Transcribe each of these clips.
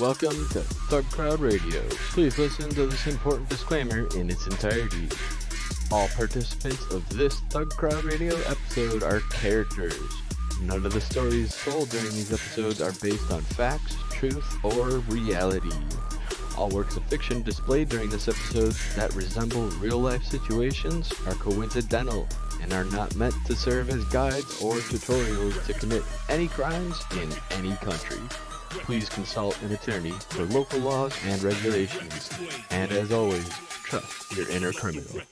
Welcome to ThugCrowd Radio. Please listen to this important disclaimer in its entirety. All participants of this ThugCrowd Radio episode are characters. None of the stories told during these episodes are based on facts, truth, or reality. All works of fiction displayed during this episode that resemble real-life situations are coincidental and are not meant to serve as guides or tutorials to commit any crimes in any country. Please consult an attorney for local laws and regulations. And as always, trust your inner criminal.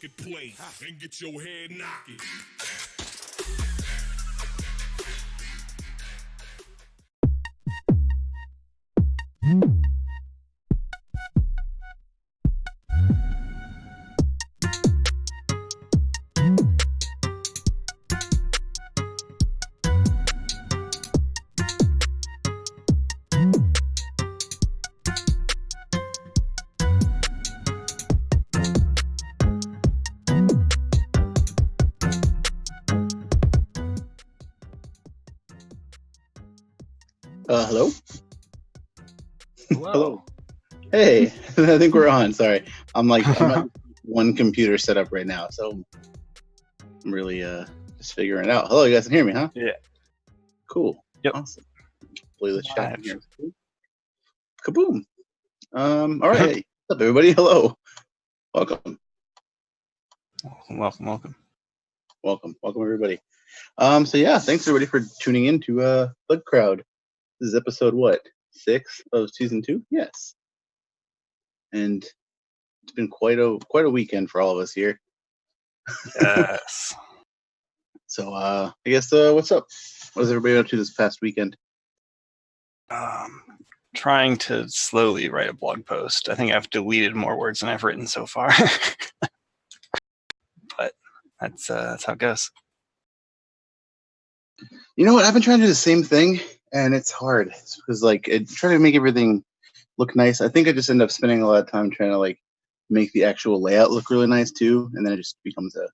Hello? Hello. Hey, I think we're on. Sorry. I'm not one computer set up right now, so I'm really just figuring it out. Hello, you guys can hear me, huh? Yeah. Cool. Yep. Awesome. Play the chat here. Kaboom. All right. Hey, what's up, everybody? Hello. Welcome, everybody. So yeah, thanks everybody for tuning in to ThugCrowd. This is episode 6 of season 2? Yes. And it's been quite a weekend for all of us here. Yes. So I guess what's up? What has everybody up to this past weekend? Trying to slowly write a blog post. I think I've deleted more words than I've written so far. But that's how it goes. You know what? I've been trying to do the same thing, and it's hard. It's because trying to make everything look nice. I think I just end up spending a lot of time trying to make the actual layout look really nice too, and then it just becomes a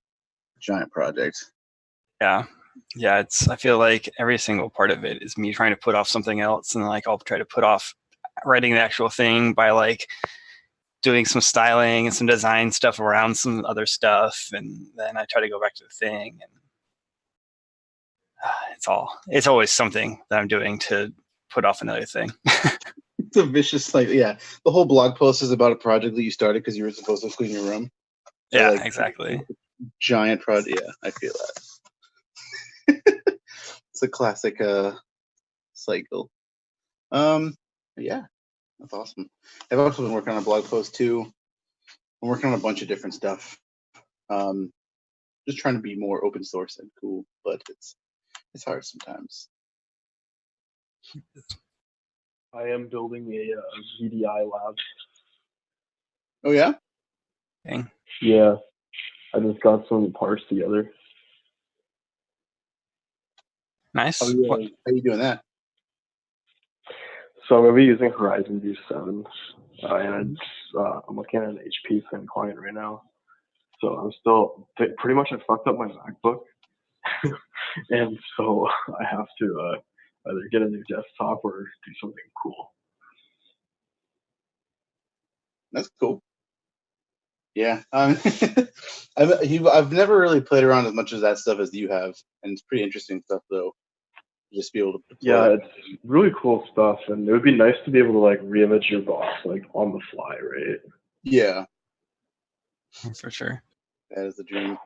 giant project. Yeah. I feel like every single part of it is me trying to put off something else, and I'll try to put off writing the actual thing by doing some styling and some design stuff around some other stuff, and then I try to go back to the thing, and it's always something that I'm doing to put off another thing. It's a vicious cycle. Yeah, the whole blog post is about a project that you started because you were supposed to clean your room. Yeah, exactly. Giant project. Yeah, I feel that. It's a classic cycle. Yeah, that's awesome. I've also been working on a blog post too. I'm working on a bunch of different stuff. Just trying to be more open source and cool, but it's hard sometimes. I am building a VDI lab. Oh yeah? Dang. Yeah, I just got some parts together. Nice. How are you doing that? So I'm going to be using Horizon View 7, and I'm looking at an HP thin client right now. So I'm still, pretty much I fucked up my MacBook, and so I have to either get a new desktop or do something cool. That's cool. Yeah, I've never really played around as much as that stuff as you have, and it's pretty interesting stuff though. Just be able to. Yeah, it's really cool stuff, and it would be nice to be able to reimage your boss on the fly, right? Yeah, for sure. That is the dream.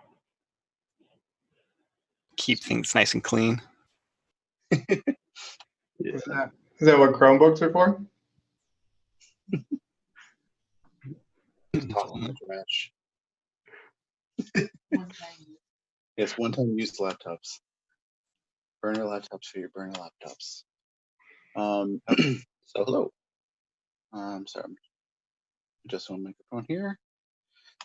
Keep things nice and clean. Yeah. Is that what Chromebooks are for? Toss in the trash. Yes, one-time use laptops. Burner laptops for your burner laptops. So hello. Sorry, I'm just on microphone here.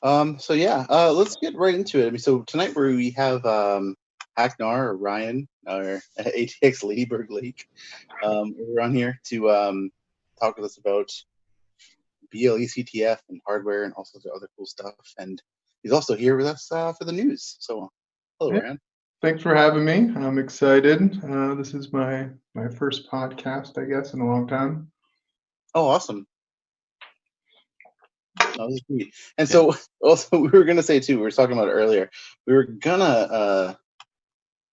So yeah, let's get right into it. So tonight we have hackgnar or Ryan or ATX Ladybird Lake. We're on here to talk with us about BLECTF and hardware and all sorts of other cool stuff. And he's also here with us for the news. So hello, Ryan. Thanks for having me. I'm excited. This is my first podcast, I guess, in a long time. Oh, awesome. Oh, this is sweet. And so also we were gonna say too, we were talking about it earlier. We were gonna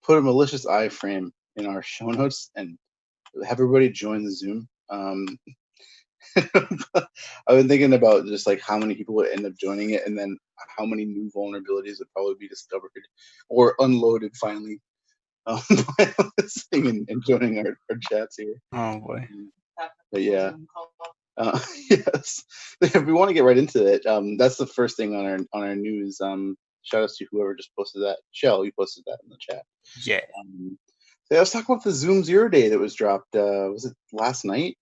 put a malicious iframe in our show notes and have everybody join the Zoom. I've been thinking about just like how many people would end up joining it, and then how many new vulnerabilities would probably be discovered or unloaded finally by listening and joining our chats here. Oh boy. But yeah, yes. If we want to get right into it, that's the first thing on our news. Shout out to whoever just posted that. Shell, you posted that in the chat. Yeah. So let's talk about the Zoom 0 day that was dropped. Was it last night?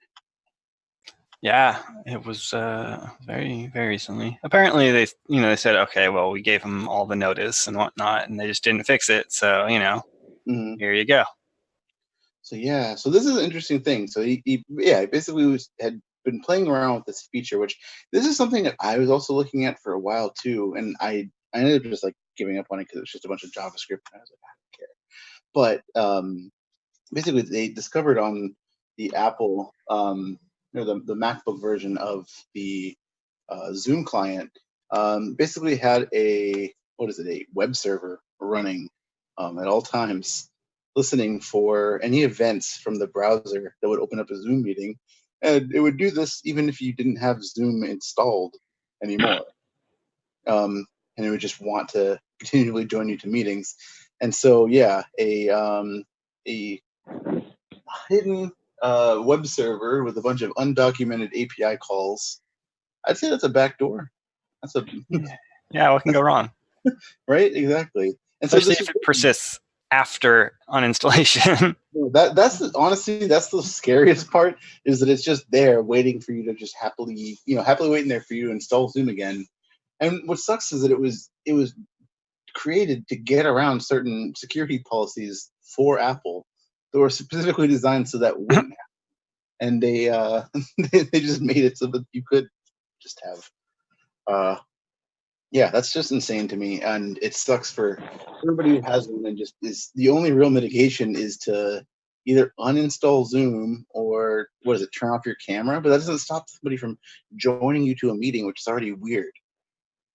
Yeah, it was very, very recently. Apparently, they said, okay, well, we gave them all the notice and whatnot, and they just didn't fix it. So, here you go. So yeah, so this is an interesting thing. So he basically had been playing around with this feature, which this is something that I was also looking at for a while too, and I ended up just like giving up on it because it was just a bunch of JavaScript, and I was like, I don't care. But basically, they discovered on the Apple, the MacBook version of the Zoom client, basically had a web server running at all times, listening for any events from the browser that would open up a Zoom meeting, and it would do this even if you didn't have Zoom installed anymore, and it would just want to continually join you to meetings. And so yeah, a hidden web server with a bunch of undocumented API calls. I'd say that's a backdoor. That's a Yeah, what can go wrong? Right, exactly. And especially if it persists after uninstallation. Honestly, that's the scariest part, is that it's just there waiting for you to just happily waiting there for you to install Zoom again. And what sucks is that it was created to get around certain security policies for Apple that were specifically designed so that wouldn't happen. And they they just made it so that you could just have that's just insane to me, and it sucks for everybody who has one. And just is the only real mitigation is to either uninstall Zoom or turn off your camera. But that doesn't stop somebody from joining you to a meeting, which is already weird.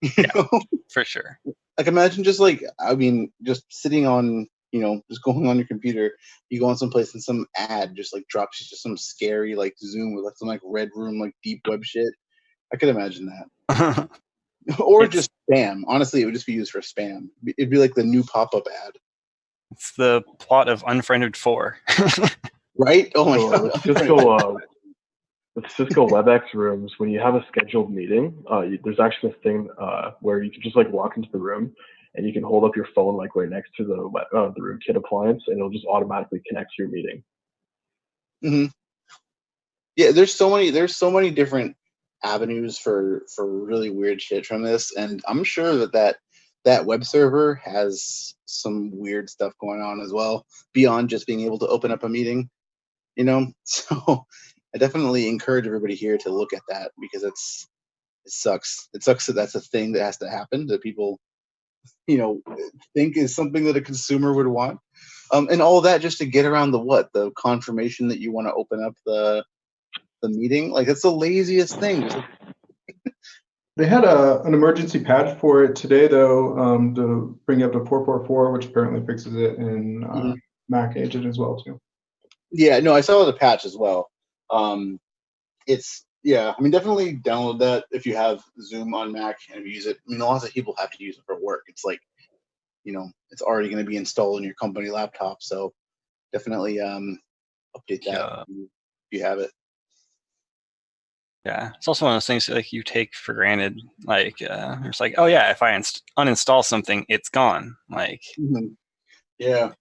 You know? For sure. Like imagine just sitting on just going on your computer, you go on someplace and some ad just like drops you just some scary like Zoom with like some like red room like deep web shit. I could imagine that. Or just spam. Honestly, it would just be used for spam. It'd be like the new pop-up ad. It's the plot of Unfriended 4. Right? Oh my god. With Cisco WebEx rooms, when you have a scheduled meeting, there's actually this thing where you can just like walk into the room and you can hold up your phone like right next to the RoomKit appliance, and it'll just automatically connect to your meeting. Mm-hmm. Yeah, there's so many different avenues for really weird shit from this, and I'm sure that web server has some weird stuff going on as well beyond just being able to open up a meeting. So I definitely encourage everybody here to look at that, because it sucks. It sucks that that's a thing that has to happen, that people think is something that a consumer would want, and all of that just to get around the confirmation that you want to open up the meeting. Like, it's the laziest thing. They had an emergency patch for it today, though, to bring up to 4.4, which apparently fixes it in Mac Agent as well, too. Yeah, no, I saw the patch as well. Definitely download that if you have Zoom on Mac and use it. I mean, lots of people have to use it for work. It's like, it's already going to be installed on your company laptop, so definitely update that if you have it. Yeah, it's also one of those things like you take for granted. Like, it's like, oh yeah, if I uninstall something, it's gone. Like, yeah.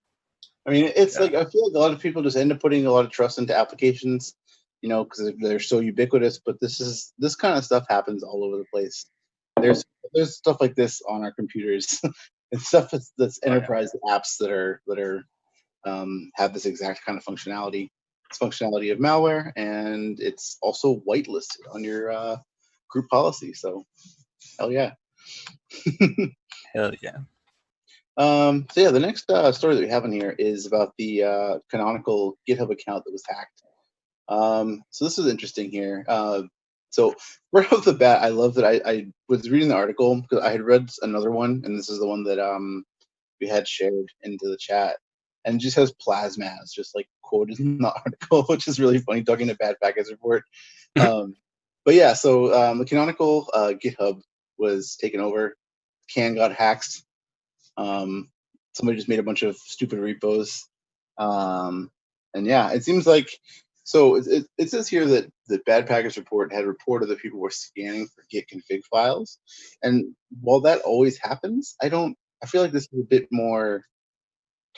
I mean, it's like, I feel like a lot of people just end up putting a lot of trust into applications, because they're so ubiquitous. But this kind of stuff happens all over the place. There's stuff like this on our computers, and stuff that's enterprise apps that are have this exact kind of functionality. It's functionality of malware, and it's also whitelisted on your group policy. So, hell yeah. Hell yeah. So yeah, the next story that we have in here is about the Canonical GitHub account that was hacked. So this is interesting here. So right off the bat, I love that I was reading the article because I had read another one, and this is the one that we had shared into the chat, and it just has plasmas just like quoted in the article, which is really funny, talking to bad package report. But yeah, so the canonical GitHub was taken over. Can got hacked. Somebody just made a bunch of stupid repos. And yeah, it seems like, so it says here that the bad package report had reported that people were scanning for Git config files. And while that always happens, I feel like this is a bit more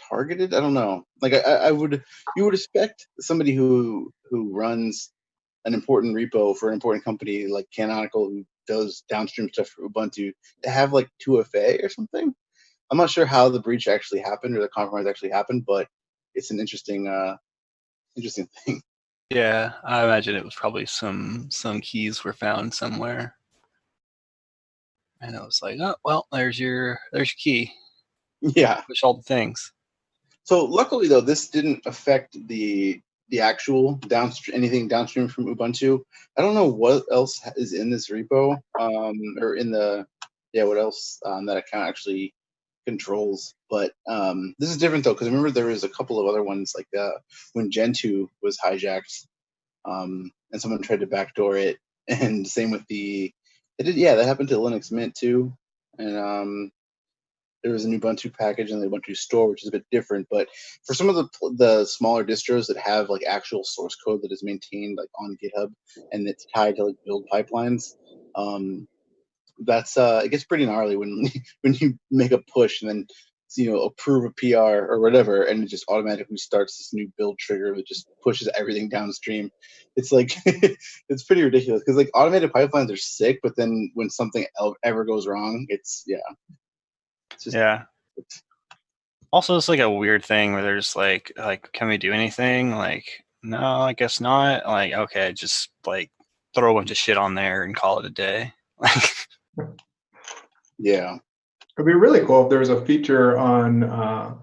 targeted. I don't know. Like you would expect somebody who runs an important repo for an important company like Canonical, who does downstream stuff for Ubuntu, to have like 2FA or something. I'm not sure how the breach actually happened or the compromise actually happened, but it's an interesting thing. Yeah, I imagine it was probably some keys were found somewhere, and it was like, oh well, there's your key. Yeah. Push all the things. So luckily though, this didn't affect the actual anything downstream from Ubuntu. I don't know what else is in this repo, or in the what else that account actually controls. But this is different though, because remember there was a couple of other ones like when Gentoo was hijacked, and someone tried to backdoor it, and same with that happened to Linux Mint too, and there was an Ubuntu package and the Ubuntu store, which is a bit different. But for some of the smaller distros that have like actual source code that is maintained like on GitHub and it's tied to like build pipelines, that's it gets pretty gnarly when you make a push and then approve a PR or whatever, and it just automatically starts this new build trigger that just pushes everything downstream. It's like it's pretty ridiculous because like automated pipelines are sick, but then when something ever goes wrong, it's just, yeah. Also, it's like a weird thing where there's like, can we do anything? Like, no, I guess not. Like, okay, just like throw a bunch of shit on there and call it a day. Yeah. It'd be really cool if there was a feature on kind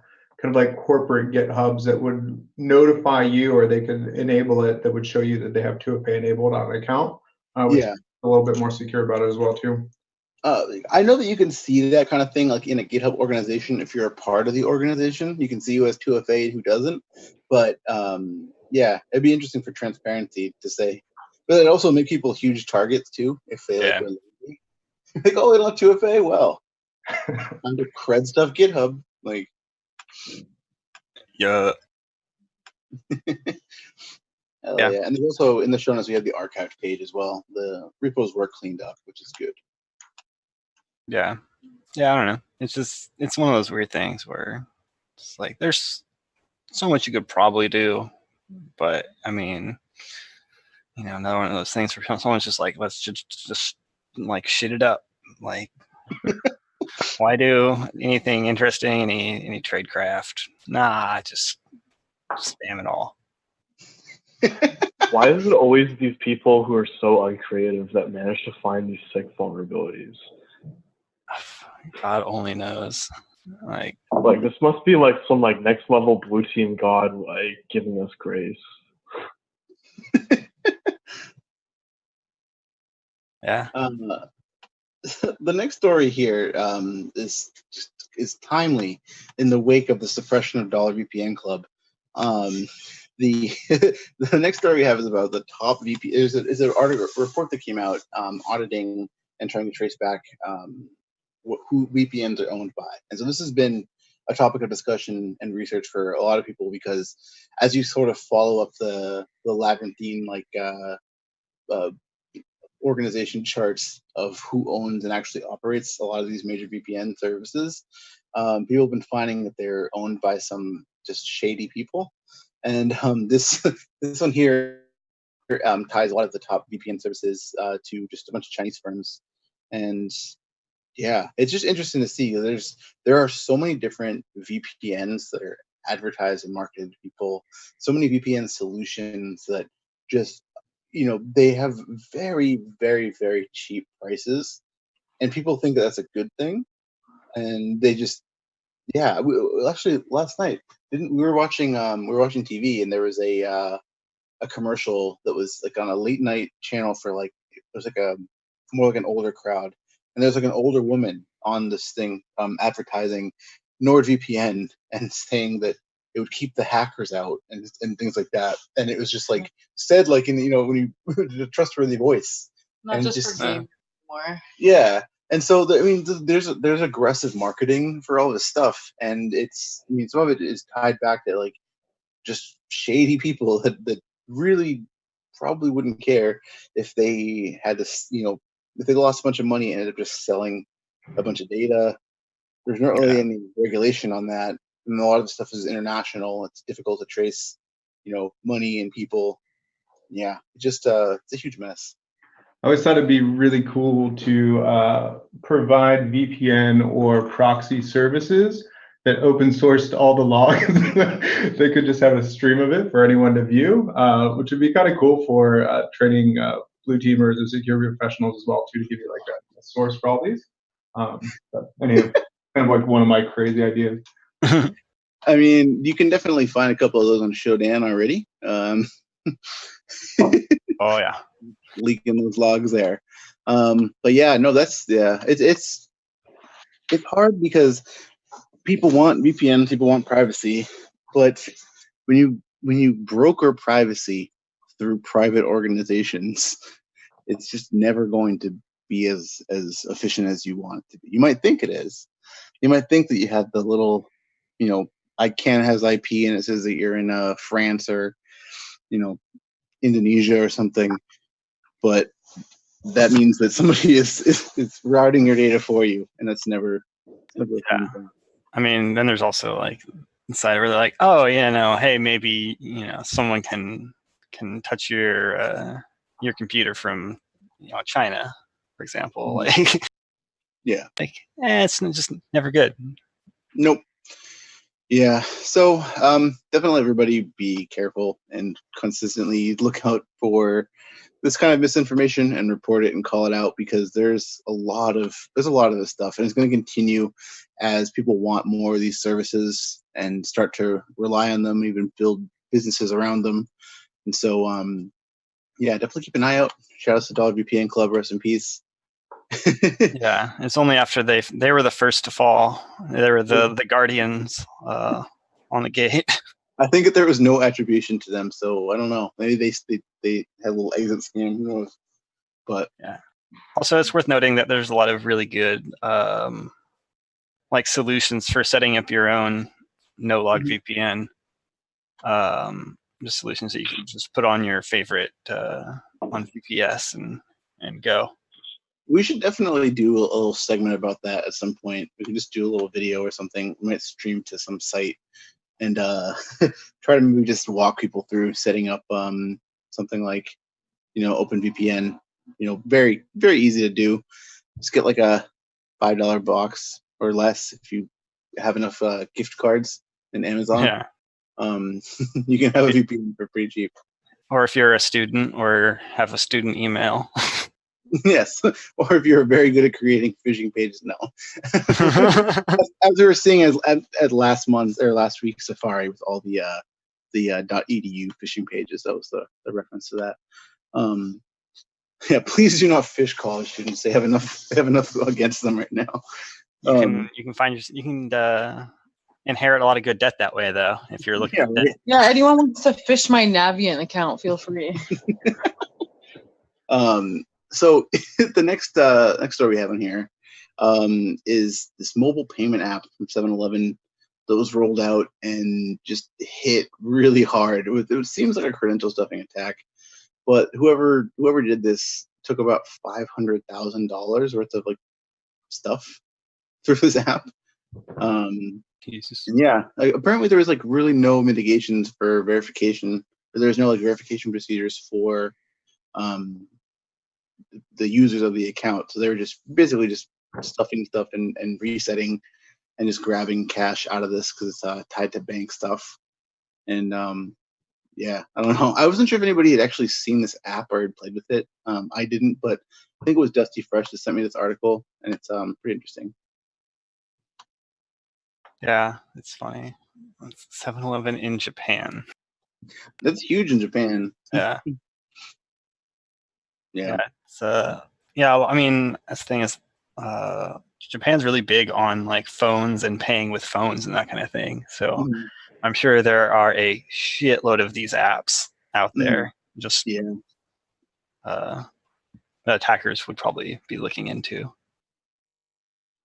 of like corporate GitHubs that would notify you, or they could enable it, that would show you that they have 2FA enabled on an account, which is a little bit more secure about it as well too. I know that you can see that kind of thing like in a GitHub organization. If you're a part of the organization, you can see who has 2FA and who doesn't. But it'd be interesting for transparency to say. But it also make people huge targets too if they like were lazy. Like, oh, they don't have 2FA? Well, under cred stuff GitHub, like yeah. Yeah. And there's also in the show notes we have the archive page as well. The repos were cleaned up, which is good. Yeah, I don't know. It's one of those weird things where it's like there's so much you could probably do, but I mean, another one of those things where someone's just like, let's just like shit it up. Like, why do anything interesting, any tradecraft? Nah, just spam it all. Why is it always these people who are so uncreative that manage to find these sick vulnerabilities? God only knows. Like this must be like some like next level blue team god like giving us grace. Yeah. The next story here is timely in the wake of the suppression of $VPN Club. The next story we have is about the top VPN. Is an article report that came out auditing and trying to trace back who VPNs are owned by. And so this has been a topic of discussion and research for a lot of people, because as you sort of follow up the labyrinthine organization charts of who owns and actually operates a lot of these major VPN services, people have been finding that they're owned by some just shady people. And this one here ties a lot of the top VPN services to just a bunch of Chinese firms. And yeah, it's just interesting to see. There are so many different VPNs that are advertised and marketed to people, so many VPN solutions that just, they have very, very, very cheap prices, and people think that that's a good thing. And they just, actually last night we were watching TV, and there was a a commercial that was like on a late night channel for like, it was like a more like an older crowd, and there's like an older woman on this thing advertising NordVPN and saying that it would keep the hackers out and things like that. And it was just like said like in, you know, when you a trustworthy voice. Not and just for games anymore. Yeah. And so I mean, there's aggressive marketing for all this stuff, and it's, I mean, some of it is tied back to like just shady people that really probably wouldn't care if they had this, you know, if they lost a bunch of money and ended up just selling a bunch of data. There's not really any regulation on that, and a lot of the stuff is international. It's difficult to trace, you know, money and people. Yeah, just it's a huge mess. I always thought it'd be really cool to provide VPN or proxy services that open sourced all the logs. They could just have a stream of it for anyone to view, which would be kind of cool for training blue teamers and security professionals as well too, to give you like a source for all these. But anyway, kind of like one of my crazy ideas. I mean, you can definitely find a couple of those on Shodan already. Oh yeah. Leaking those logs there. But yeah, no, that's, yeah, it's hard because people want VPN, people want privacy, but when you broker privacy through private organizations, it's just never going to be as efficient as you want it to be. You might think it is. You might think that you have the little, you know, ICANN has IP and it says that you're in France or, you know, Indonesia or something, but that means that somebody is routing your data for you, and that's never a thing. I mean, then there's also like inside where they're like, oh, yeah, no, hey, maybe, you know, someone can touch your computer from, you know, China, for example. Like, yeah, like, it's just never good. Nope. Yeah. So definitely everybody be careful and consistently look out for this kind of misinformation and report it and call it out, because there's a lot of this stuff, and it's going to continue as people want more of these services and start to rely on them, even build businesses around them. And so yeah, definitely keep an eye out. Shout out to Dollar VPN Club, rest in peace. Yeah, it's only after they were the first to fall. They were the guardians on the gate. I think that there was no attribution to them, so I don't know. Maybe they had a little exit scam, who knows? But yeah. Also, it's worth noting that there's a lot of really good like solutions for setting up your own no-log VPN. Just solutions that you can just put on your favorite on VPS and go. We should definitely do a little segment about that at some point. We can just do a little video or something. We might stream to some site and try to maybe just walk people through setting up something like, you know, OpenVPN. You know, very, very easy to do. Just get like a $5 box or less if you have enough gift cards in Amazon. Yeah. You can have a VPN for pretty cheap. Or if you're a student or have a student email. Yes, or if you're very good at creating phishing pages, no. As we were seeing at last week's Safari with all the .edu phishing pages, that was the reference to that. Yeah, please do not phish college students. They have enough against them right now. You can inherit a lot of good debt that way, though, if you're looking at that. Yeah, anyone wants to phish my Navient account, feel free. So the next story we have in here is this mobile payment app from 7-Eleven that was rolled out and just hit really hard. It seems like a credential stuffing attack, but whoever did this took about $500,000 worth of like stuff through this app. Jesus. Yeah, like, apparently there was like really no mitigations for verification, or there's no like verification procedures for the users of the account. So they were just basically just stuffing stuff and resetting and just grabbing cash out of this because it's tied to bank stuff. And yeah, I don't know. I wasn't sure if anybody had actually seen this app or had played with it. I didn't, but I think it was Dusty Fresh that sent me this article, and it's pretty interesting. Yeah, it's funny. 7-Eleven in Japan. That's huge in Japan. Yeah. Yeah. It's well, I mean, that's the thing is, Japan's really big on like phones and paying with phones and that kind of thing. So Mhm. I'm sure there are a shitload of these apps out there. Just Yeah. that attackers would probably be looking into.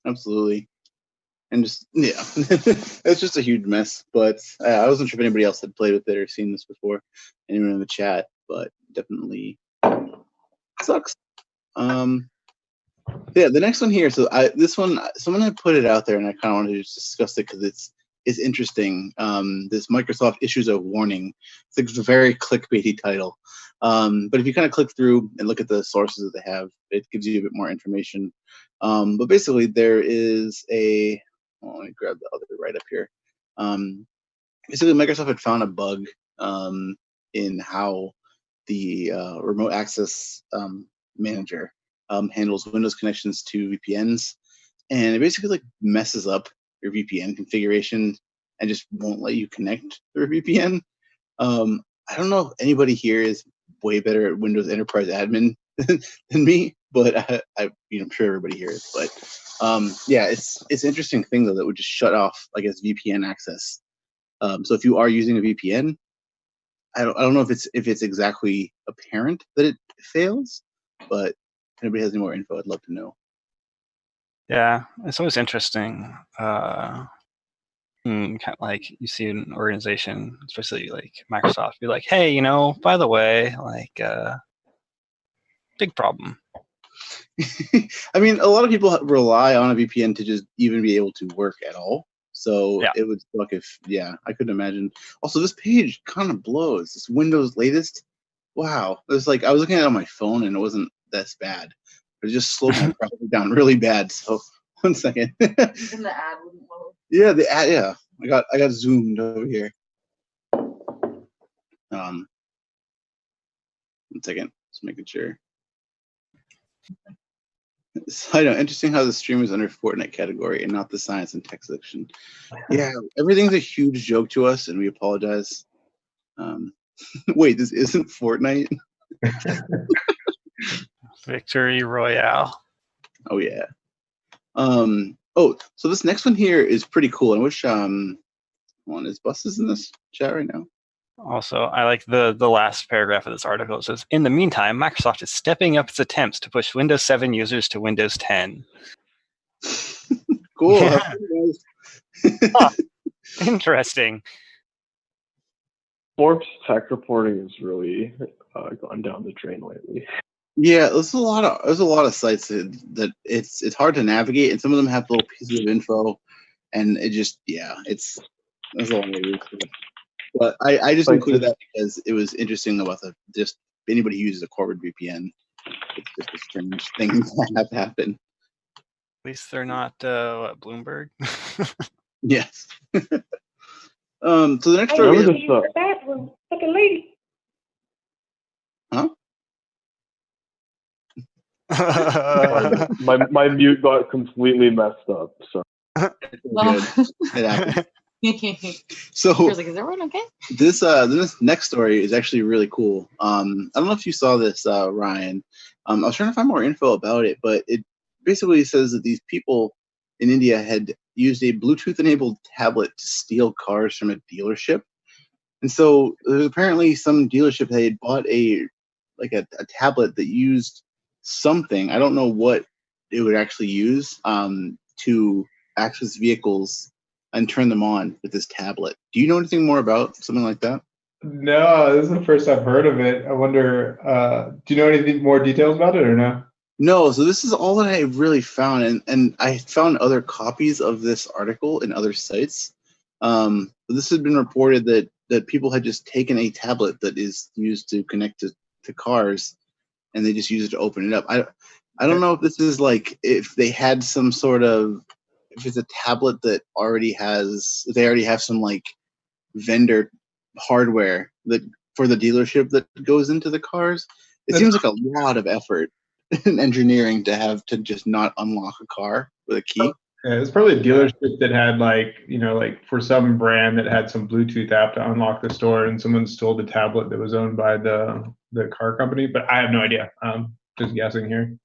Absolutely. And just it's just a huge mess. But I wasn't sure if anybody else had played with it or seen this before. Anyone in the chat, but definitely sucks. Yeah, the next one here. So this one, someone had put it out there, and I kind of wanted to just discuss it because it's interesting. This Microsoft issues a warning. It's a very clickbaity title. But if you kind of click through and look at the sources that they have, it gives you a bit more information. But basically, there is a. Well, let me grab the other right up here. Basically, Microsoft had found a bug in how the remote access manager handles Windows connections to VPNs, and it basically like messes up your VPN configuration and just won't let you connect through a VPN. I don't know if anybody here is way better at Windows Enterprise Admin than me, but I'm sure everybody here is. But yeah, it's an interesting thing though that would just shut off, I guess, VPN access. So if you are using a VPN, I don't know if it's exactly apparent that it fails, but if anybody has any more info, I'd love to know. Yeah, it's always interesting. Kind of like you see an organization, especially like Microsoft, be like, "Hey, by the way, like, big problem." I mean, a lot of people rely on a VPN to just even be able to work at all. So Yeah. it would suck if, I couldn't imagine. Also, this page kind of blows. This Windows latest. Wow. It was like, I was looking at it on my phone and it wasn't that bad. It just slowed my browser down really bad. So 1 second. Even the ad wouldn't load. Yeah, the ad. Yeah, I got zoomed over here. 1 second. Just making sure. I know. Interesting how the stream is under Fortnite category and not the science and tech section. Yeah, everything's a huge joke to us, and we apologize. Wait, this isn't Fortnite? Victory Royale. Oh yeah. Oh, so this next one here is pretty cool. I wish one is Bus in this chat right now. Also, I like the last paragraph of this article. It says, "In the meantime, Microsoft is stepping up its attempts to push Windows 7 users to Windows 10." Cool. Yeah. Huh. Interesting. Forbes tech reporting has really gone down the drain lately. Yeah, there's a lot of sites that it's hard to navigate, and some of them have little pieces of info, and it just there's a lot of reasons. But I just included that because it was interesting about just anybody who uses a corporate VPN. It's just a strange thing that have to happen. At least they're not Bloomberg. Yes. So the next story is the bathroom, fucking lady. Huh? my mute got completely messed up. So good. It happened. So like, is everyone okay? This next story is actually really cool. I don't know if you saw this, Ryan. I was trying to find more info about it, but it basically says that these people in India had used a Bluetooth-enabled tablet to steal cars from a dealership. And so there's apparently some dealership that had bought a tablet that used something. I don't know what it would actually use to access vehicles and turn them on with this tablet. Do you know anything more about something like that? No, this is the first I've heard of it. I wonder, do you know anything more details about it or no? No, so this is all that I really found, and I found other copies of this article in other sites. This had been reported that people had just taken a tablet that is used to connect to cars, and they just use it to open it up. I don't know if this is like if they had some sort of, if it's a tablet that they already have some like vendor hardware that for the dealership that goes into the cars. It seems like a lot of effort in engineering to have to just not unlock a car with a key. Yeah, it's probably a dealership that had like for some brand that had some Bluetooth app to unlock the store, and someone stole the tablet that was owned by the car company. But I have no idea. Just guessing here.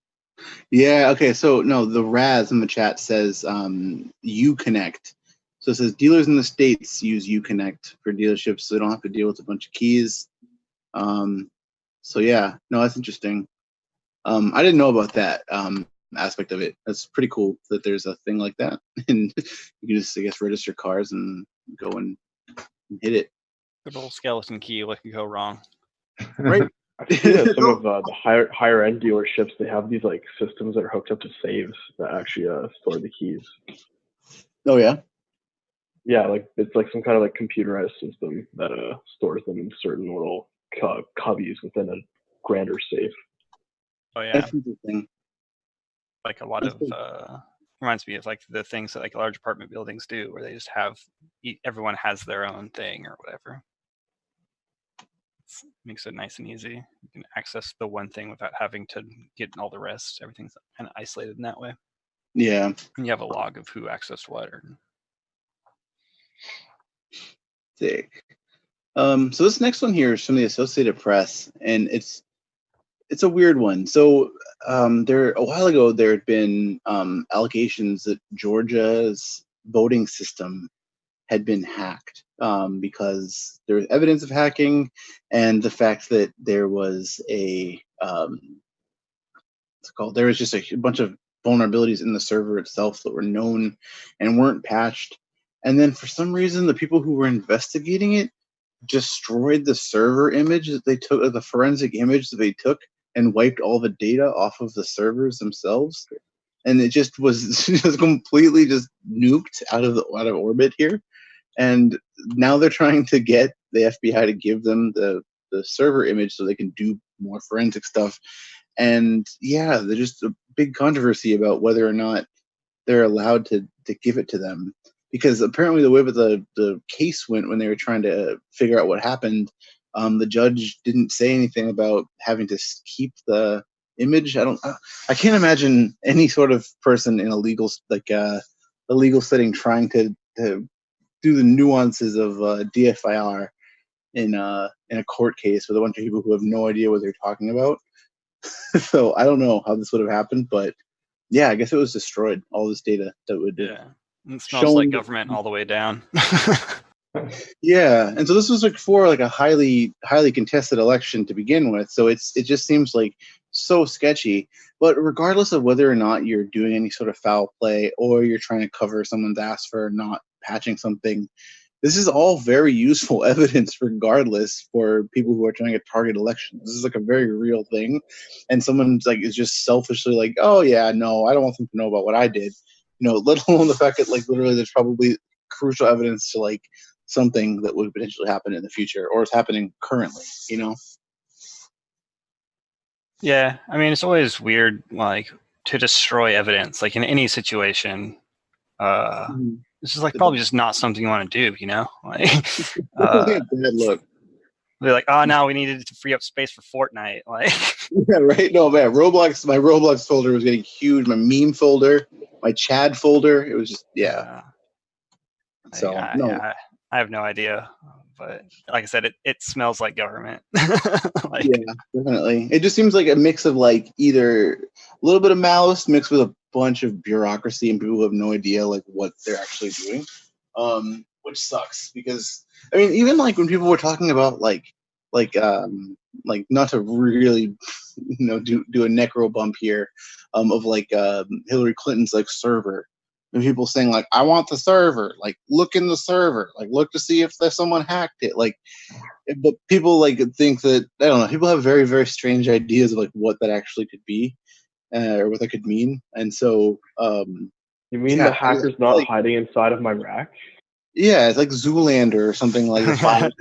Yeah. Okay. So no, the Raz in the chat says Uconnect. So it says dealers in the States use Uconnect for dealerships, so they don't have to deal with a bunch of keys. So yeah, no, that's interesting. I didn't know about that aspect of it. That's pretty cool that there's a thing like that, and you can just, I guess, register cars and go and hit it. Good old skeleton key. What could go wrong? Right. I've seen that some of the higher end dealerships, they have these like systems that are hooked up to saves that actually store the keys. Oh yeah. Yeah, like it's like some kind of like computerized system that stores them in certain little cubbies within a grander safe. Oh yeah, That's interesting. like a lot of reminds me of like the things that like large apartment buildings do, where they just have everyone has their own thing or whatever. Makes it nice and easy. You can access the one thing without having to get all the rest. Everything's kind of isolated in that way. Yeah. And you have a log of who accessed what. Sick. So this next one here is from the Associated Press, and it's a weird one. So there a while ago there had been allegations that Georgia's voting system had been hacked because there was evidence of hacking, and the fact that there was there was just a bunch of vulnerabilities in the server itself that were known and weren't patched. And then for some reason, the people who were investigating it destroyed the server image that they took, the forensic image that they took, and wiped all the data off of the servers themselves. And it just was just completely just nuked out of orbit here. And now they're trying to get the FBI to give them the server image so they can do more forensic stuff. And yeah, there's just a big controversy about whether or not they're allowed to give it to them, because apparently the way that the case went when they were trying to figure out what happened, the judge didn't say anything about having to keep the image. I can't imagine any sort of person in a legal setting trying to do the nuances of DFIR in a court case with a bunch of people who have no idea what they're talking about. So I don't know how this would have happened, but yeah, I guess it was destroyed. All this data that would it smells like government all the way down. Yeah, and so this was for a highly contested election to begin with. So it just seems like so sketchy. But regardless of whether or not you're doing any sort of foul play or you're trying to cover someone's ass for not patching something, this is all very useful evidence regardless for people who are trying to target elections. This is a very real thing. And someone's is just selfishly oh yeah, no, I don't want them to know about what I did. Let alone the fact that literally there's probably crucial evidence to something that would potentially happen in the future or is happening currently, Yeah, I mean, it's always weird, to destroy evidence, in any situation. This is probably just not something you want to do, bad look. They're like, oh, now we needed to free up space for Fortnite. Yeah, right. No, man, my Roblox folder was getting huge. My meme folder, my Chad folder, it was just So no. Yeah, I have no idea, but like I said, it smells like government. Yeah, definitely. It just seems like a mix of either a little bit of malice mixed with a bunch of bureaucracy and people who have no idea what they're actually doing, which sucks because I mean even when people were talking about not to really do a necro bump here of Hillary Clinton's server. And people saying I want the server, look in the server, look to see if there's someone hacked it, but people think that I don't know. People have very very strange ideas of what that actually could be, or what that could mean. And so, you mean the hacker's not hiding inside of my rack? Yeah, it's like Zoolander or something like that.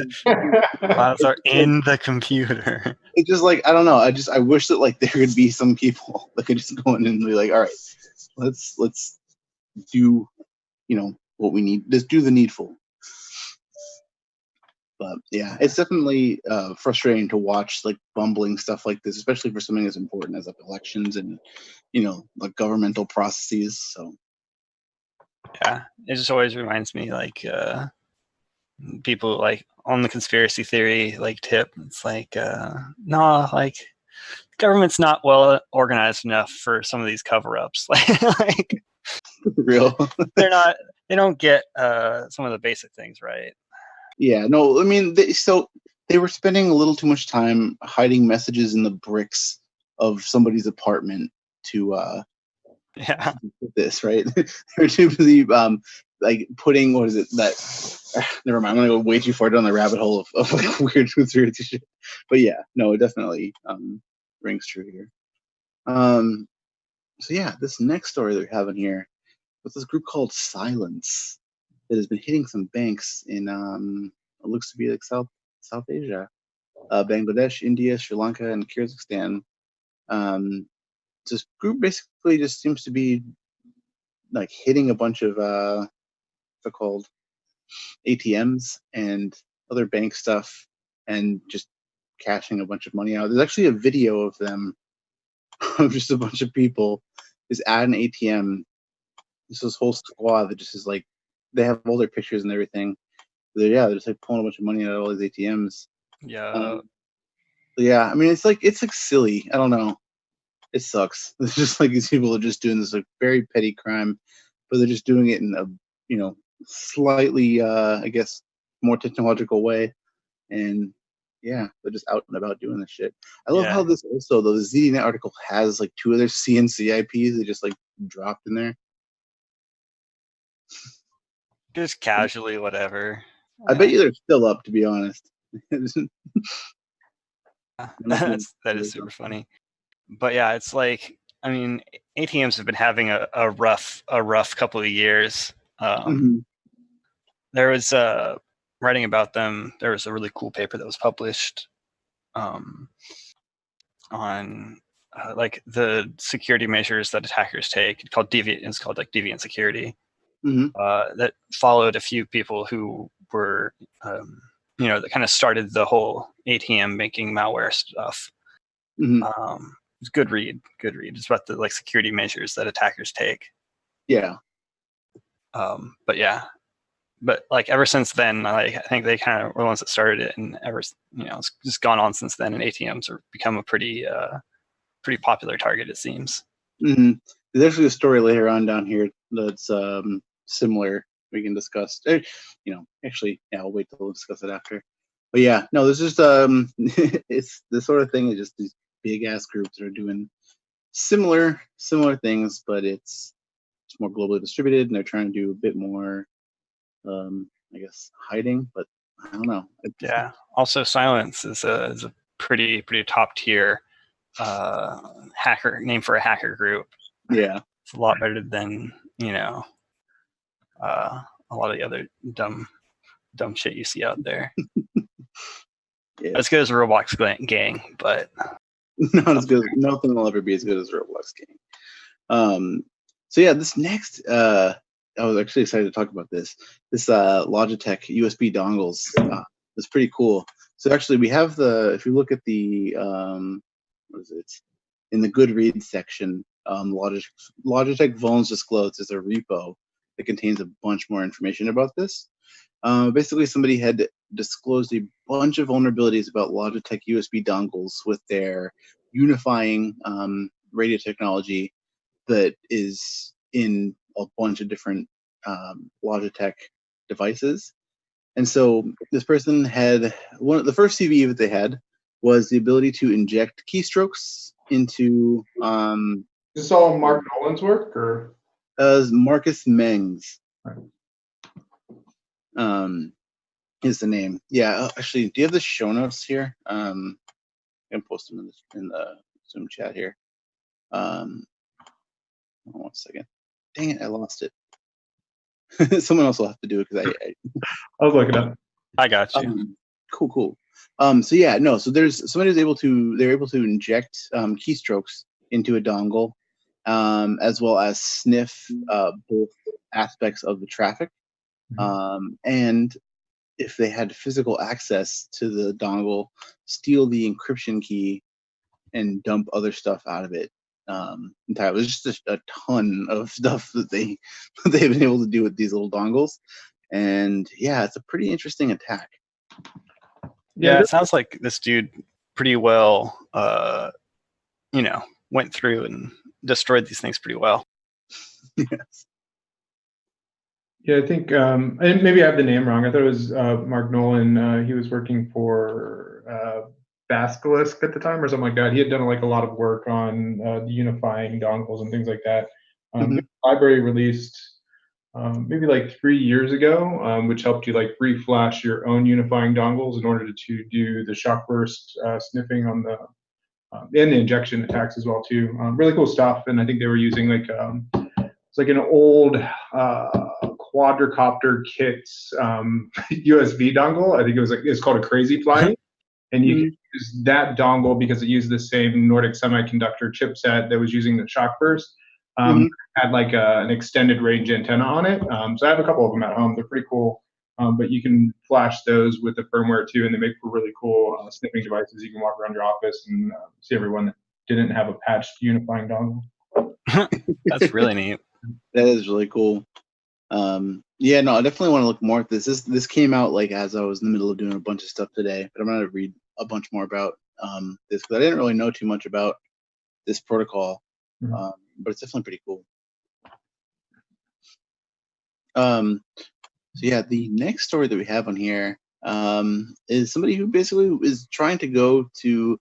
Files are in the computer. It's just I don't know. I wish that there could be some people that could just go in and be all right, let's do what we need. Just do the needful. But yeah, it's definitely frustrating to watch bumbling stuff like this, especially for something as important as elections and governmental processes. So Yeah, it just always reminds me like people like on the conspiracy theory like tip. It's like no, like government's not well organized enough for some of these cover-ups. Like Real. they don't get some of the basic things right. Yeah, no, I mean, they were spending a little too much time hiding messages in the bricks of somebody's apartment to Yeah, this, right? They were too busy like putting, what is it, that never mind, I'm gonna go way too far down the rabbit hole of like weird conspiracy shit. But yeah, no, it definitely rings true here. So yeah, this next story that we're having here with this group called Silence that has been hitting some banks in it looks to be like South Asia, Bangladesh, India, Sri Lanka, and Kyrgyzstan. This group basically just seems to be like hitting a bunch of what's it called, ATMs and other bank stuff, and just cashing a bunch of money out. There's actually a video of them of just a bunch of people just at an ATM. This whole squad that just is like, they have all their pictures and everything. They're just like pulling a bunch of money out of all these ATMs. yeah, Yeah, I mean, it's like silly. I don't know. It sucks. It's just like these people are just doing this like very petty crime, but they're just doing it in a slightly I guess more technological way, and yeah, they're just out and about doing this shit. I love how this also, though, the ZDNet article has like 2 of their CNC IPs they just like dropped in there. just casually, whatever. I bet you they're still up, to be honest. That is super funny. But yeah, it's like, I mean, ATMs have been having a rough couple of years. There was writing about them. There was a really cool paper that was published on like the security measures that attackers take. It's called deviant security. That followed a few people who were that kind of started the whole ATM making malware stuff. It's good read. It's about the like security measures that attackers take. Yeah. But like ever since then, I think they kind of were the ones that started it, and it's just gone on since then. And ATMs have become a pretty popular target, it seems. There's actually a story later on down here that's similar. We can discuss. Actually, yeah, I'll wait till we'll discuss it after. But yeah, no, this is it's this sort of thing is just these big ass groups that are doing similar things, but it's more globally distributed, and they're trying to do a bit more, I guess, hiding. But I don't know. Yeah. Also, Silence is a pretty top tier hacker name for a hacker group. Yeah, it's a lot better than a lot of the other dumb shit you see out there. Yeah. As good as a Roblox gang, but not as good. Nothing will ever be as good as a Roblox gang. So yeah, this next, I was actually excited to talk about this. This Logitech USB dongles is pretty cool. So actually, we have if you look at the what is it, in the Goodreads section, Logitech Vulns Disclosed is a repo that contains a bunch more information about this. Basically, somebody had disclosed a bunch of vulnerabilities about Logitech USB dongles with their unifying radio technology that is in a bunch of different Logitech devices. And so this person had the first CVE that they had was the ability to inject keystrokes into. Is this all Mark Nolan's work, or? Marcus Mengs. Right. Is the name. Yeah, actually, do you have the show notes here? I can post them in the Zoom chat here. 1 second. Dang it, I lost it. Someone else will have to do it because I was looking up. I got you. Cool. So yeah, no. So they're able to inject keystrokes into a dongle, as well as sniff both aspects of the traffic, and if they had physical access to the dongle, steal the encryption key and dump other stuff out of it. entirely. There's just a ton of stuff that they've been able to do with these little dongles, and yeah, it's a pretty interesting attack. Yeah, it sounds like this dude pretty well, went through and destroyed these things pretty well. Yes. Yeah, I think, and maybe I have the name wrong. I thought it was Mark Nolan. He was working for Basilisk at the time or something like that. He had done like a lot of work on the unifying dongles and things like that. The library released maybe like 3 years ago, which helped you like reflash your own unifying dongles in order to do the shock burst sniffing on the and the injection attacks as well too. Really cool stuff. And I think they were using like it's like an old quadricopter kits USB dongle. I think it's called a Crazy Fly, and you can use that dongle because it used the same Nordic Semiconductor chipset that was using the shock burst. Had like an extended range antenna on it. So I have a couple of them at home. They're pretty cool. But you can flash those with the firmware too, and they make for really cool sniffing devices. You can walk around your office and see everyone that didn't have a patched unifying dongle. That's really neat. That is really cool. Yeah, no, I definitely want to look more at this. This came out like as I was in the middle of doing a bunch of stuff today, but I'm gonna read a bunch more about this because I didn't really know too much about this protocol, but it's definitely pretty cool. So yeah, the next story that we have on here is somebody who basically is trying to go to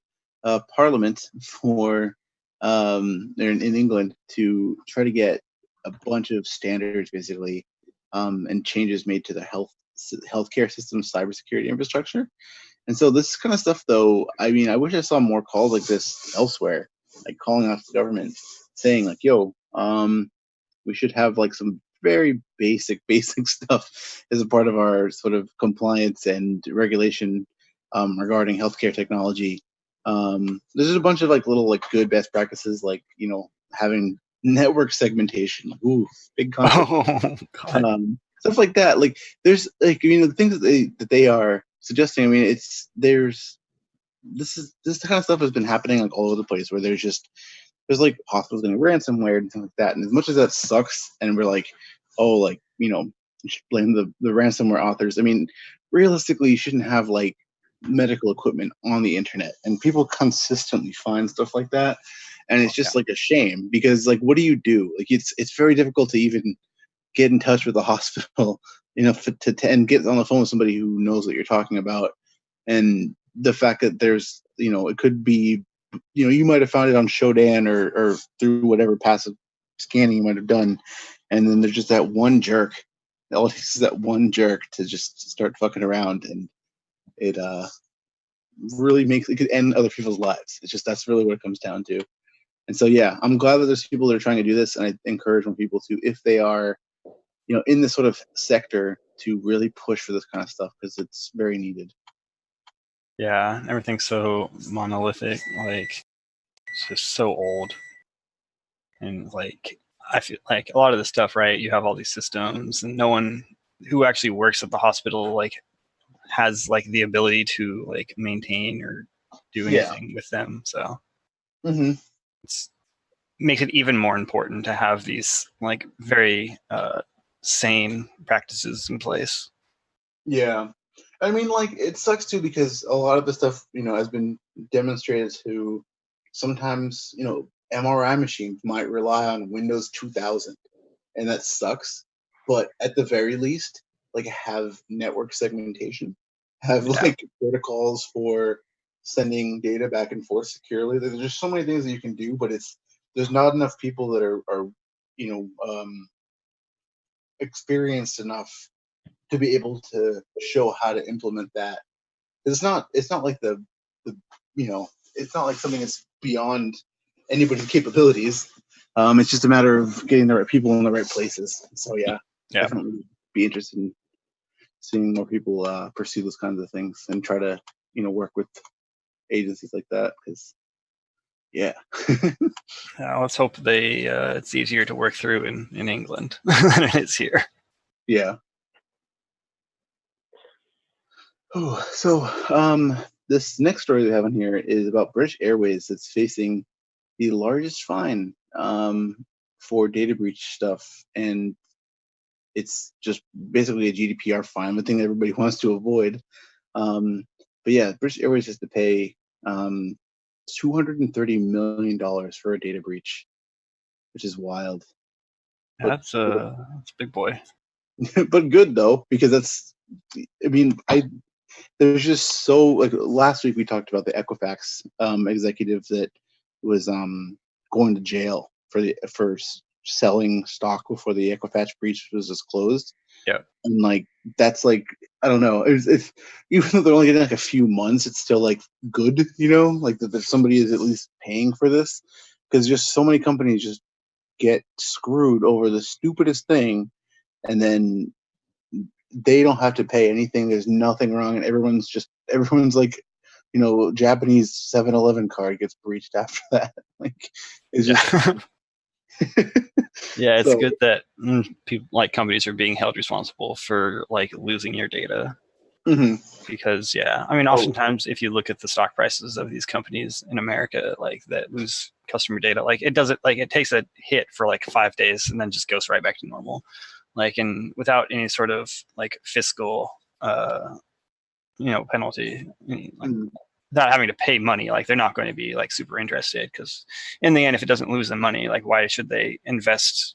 Parliament for in England to try to get a bunch of standards basically and changes made to the healthcare system cybersecurity infrastructure. And so this kind of stuff, though, I mean, I wish I saw more calls like this elsewhere, like calling out the government, saying like, "Yo, we should have like some very basic stuff as a part of our sort of compliance and regulation regarding healthcare technology." There's just a bunch of like little like good best practices, like having network segmentation. Ooh, big concept. Stuff like that. Like there's like the things that they are suggesting. I mean, this kind of stuff has been happening like all over the place where there's like hospitals getting ransomware and things like that. And as much as that sucks, and we're like, oh, like you should blame the ransomware authors. I mean, realistically, you shouldn't have like medical equipment on the internet, and people consistently find stuff like that, and it's just like a shame because like, what do you do? Like, it's very difficult to even get in touch with the hospital, and get on the phone with somebody who knows what you're talking about, and the fact that there's it could be you might have found it on Shodan or through whatever passive scanning you might have done, and then there's just that one jerk. All it takes is that one jerk to just start fucking around, and it really it could end other people's lives. It's just that's really what it comes down to. And so yeah, I'm glad that there's people that are trying to do this, and I encourage more people to, if they are in this sort of sector, to really push for this kind of stuff because it's very needed. Yeah, everything's so monolithic, like it's just so old. And like I feel like a lot of the stuff, right? You have all these systems and no one who actually works at the hospital like has like the ability to like maintain or do anything with them. So it's makes it even more important to have these like very sane practices in place. Yeah. I mean, like, it sucks too because a lot of the stuff, has been demonstrated to sometimes, MRI machines might rely on Windows 2000, and that sucks. But at the very least, like, have network segmentation, have like protocols for sending data back and forth securely. There's just so many things that you can do, but there's not enough people that are experienced enough to be able to show how to implement that. It's not like it's not like something that's beyond anybody's capabilities. It's just a matter of getting the right people in the right places. So definitely be interested in seeing more people pursue those kinds of things and try to work with agencies like that because let's hope it's easier to work through in England than it is here. So this next story we have on here is about British Airways that's facing the largest fine for data breach stuff, and it's just basically a GDPR fine, the thing that everybody wants to avoid. But yeah, British Airways has to pay $230 million for a data breach, which is wild. That's a big boy. But good though, because there's just so, like, last week we talked about the Equifax executive that was going to jail for selling stock before the Equifax breach was disclosed. Yeah. And like that's like, I don't know, it's even though they're only getting like a few months, it's still like good, like that somebody is at least paying for this, because just so many companies just get screwed over the stupidest thing, and then they don't have to pay anything. There's nothing wrong, and everyone's like, Japanese 7-Eleven card gets breached after that. Like, it's just yeah, it's So- good that people, like companies, are being held responsible for like losing your data. Mhm. Because oftentimes if you look at the stock prices of these companies in America, like that lose customer data, like it takes a hit for like 5 days and then just goes right back to normal, like, and without any sort of like fiscal penalty, like, Mhm. not having to pay money. Like, they're not going to be like super interested, because in the end, if it doesn't lose them money, like, why should they invest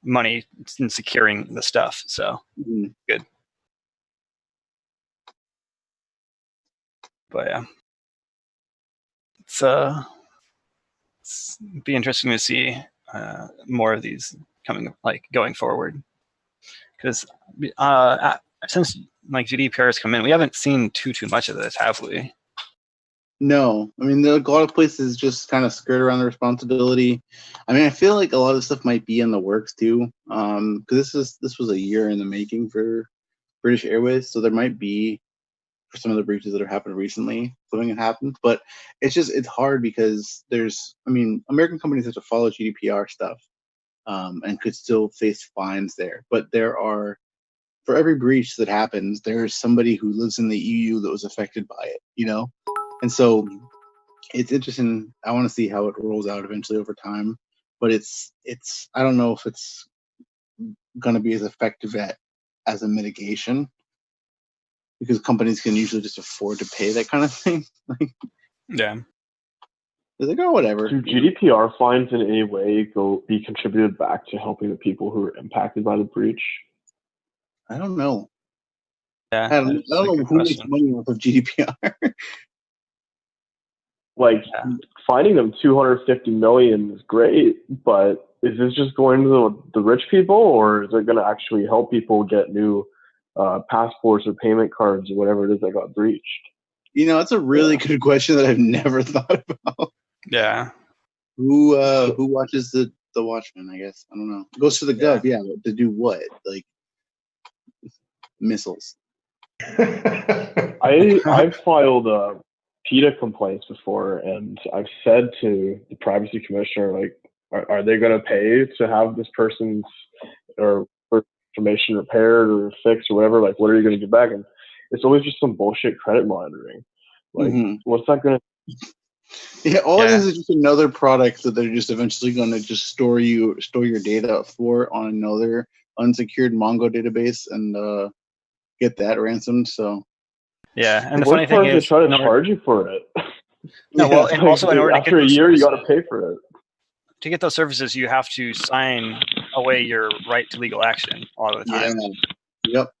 money in securing the stuff? So Mhm. good. But yeah, it's be interesting to see more of these going forward, because since like GDPR has come in, we haven't seen too much of this, have we? No, I mean, a lot of places just kind of skirt around the responsibility. I mean, I feel like a lot of stuff might be in the works too, because this was a year in the making for British Airways, so there might be, for some of the breaches that have happened recently, something that happened. But it's hard because American companies have to follow GDPR stuff, and could still face fines there. But for every breach that happens, there is somebody who lives in the EU that was affected by it, And so it's interesting. I want to see how it rolls out eventually over time. But I don't know if it's going to be as effective as a mitigation, because companies can usually just afford to pay that kind of thing. Yeah. They're like, oh, whatever. Do GDPR fines in any way be contributed back to helping the people who are impacted by the breach? I don't know. Yeah, I don't know who makes money off of GDPR. Like, finding them $250 million is great, but is this just going to the rich people, or is it going to actually help people get new passports or payment cards or whatever it is that got breached? That's a really good question that I've never thought about. Yeah. Who watches the Watchmen? I guess, I don't know. Goes to the Gov, yeah. To do what? Like missiles. I've filed PETA complaints before, and I've said to the privacy commissioner, like, are they going to pay to have this person's or information repaired or fixed or whatever? Like, what are you going to get back? And it's always just some bullshit credit monitoring. Like, what's that going to? Yeah, all it is just another product that they're just eventually going to just store your data for on another unsecured Mongo database and get that ransomed. So yeah, and the funny thing is, they try to charge you for it. No, well, and also in order to get after a year, you got to pay for it. To get those services, you have to sign away your right to legal action a lot of the time. Yeah. Yep.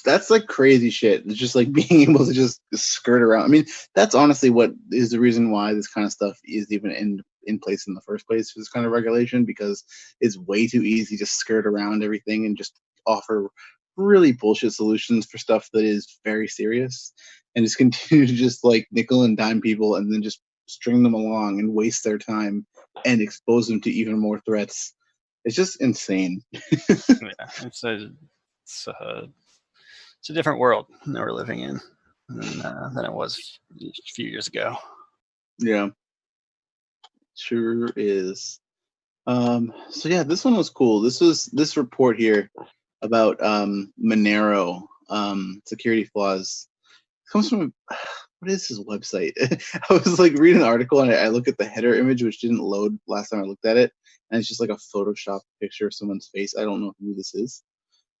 That's like crazy shit. It's just like being able to just skirt around. I mean, that's honestly what is the reason why this kind of stuff is even in place in the first place for this kind of regulation, because it's way too easy to skirt around everything and just offer really bullshit solutions for stuff that is very serious, and just continue to just like nickel and dime people and then just string them along and waste their time and expose them to even more threats. It's just insane. Yeah, it's a different world that we're living in than it was a few years ago. Yeah, sure is. So yeah, this one was cool. This report here about Monero security flaws. It comes from, what is his website? I was like reading an article and I look at the header image, which didn't load last time I looked at it, and it's just like a Photoshop picture of someone's face. I don't know who this is.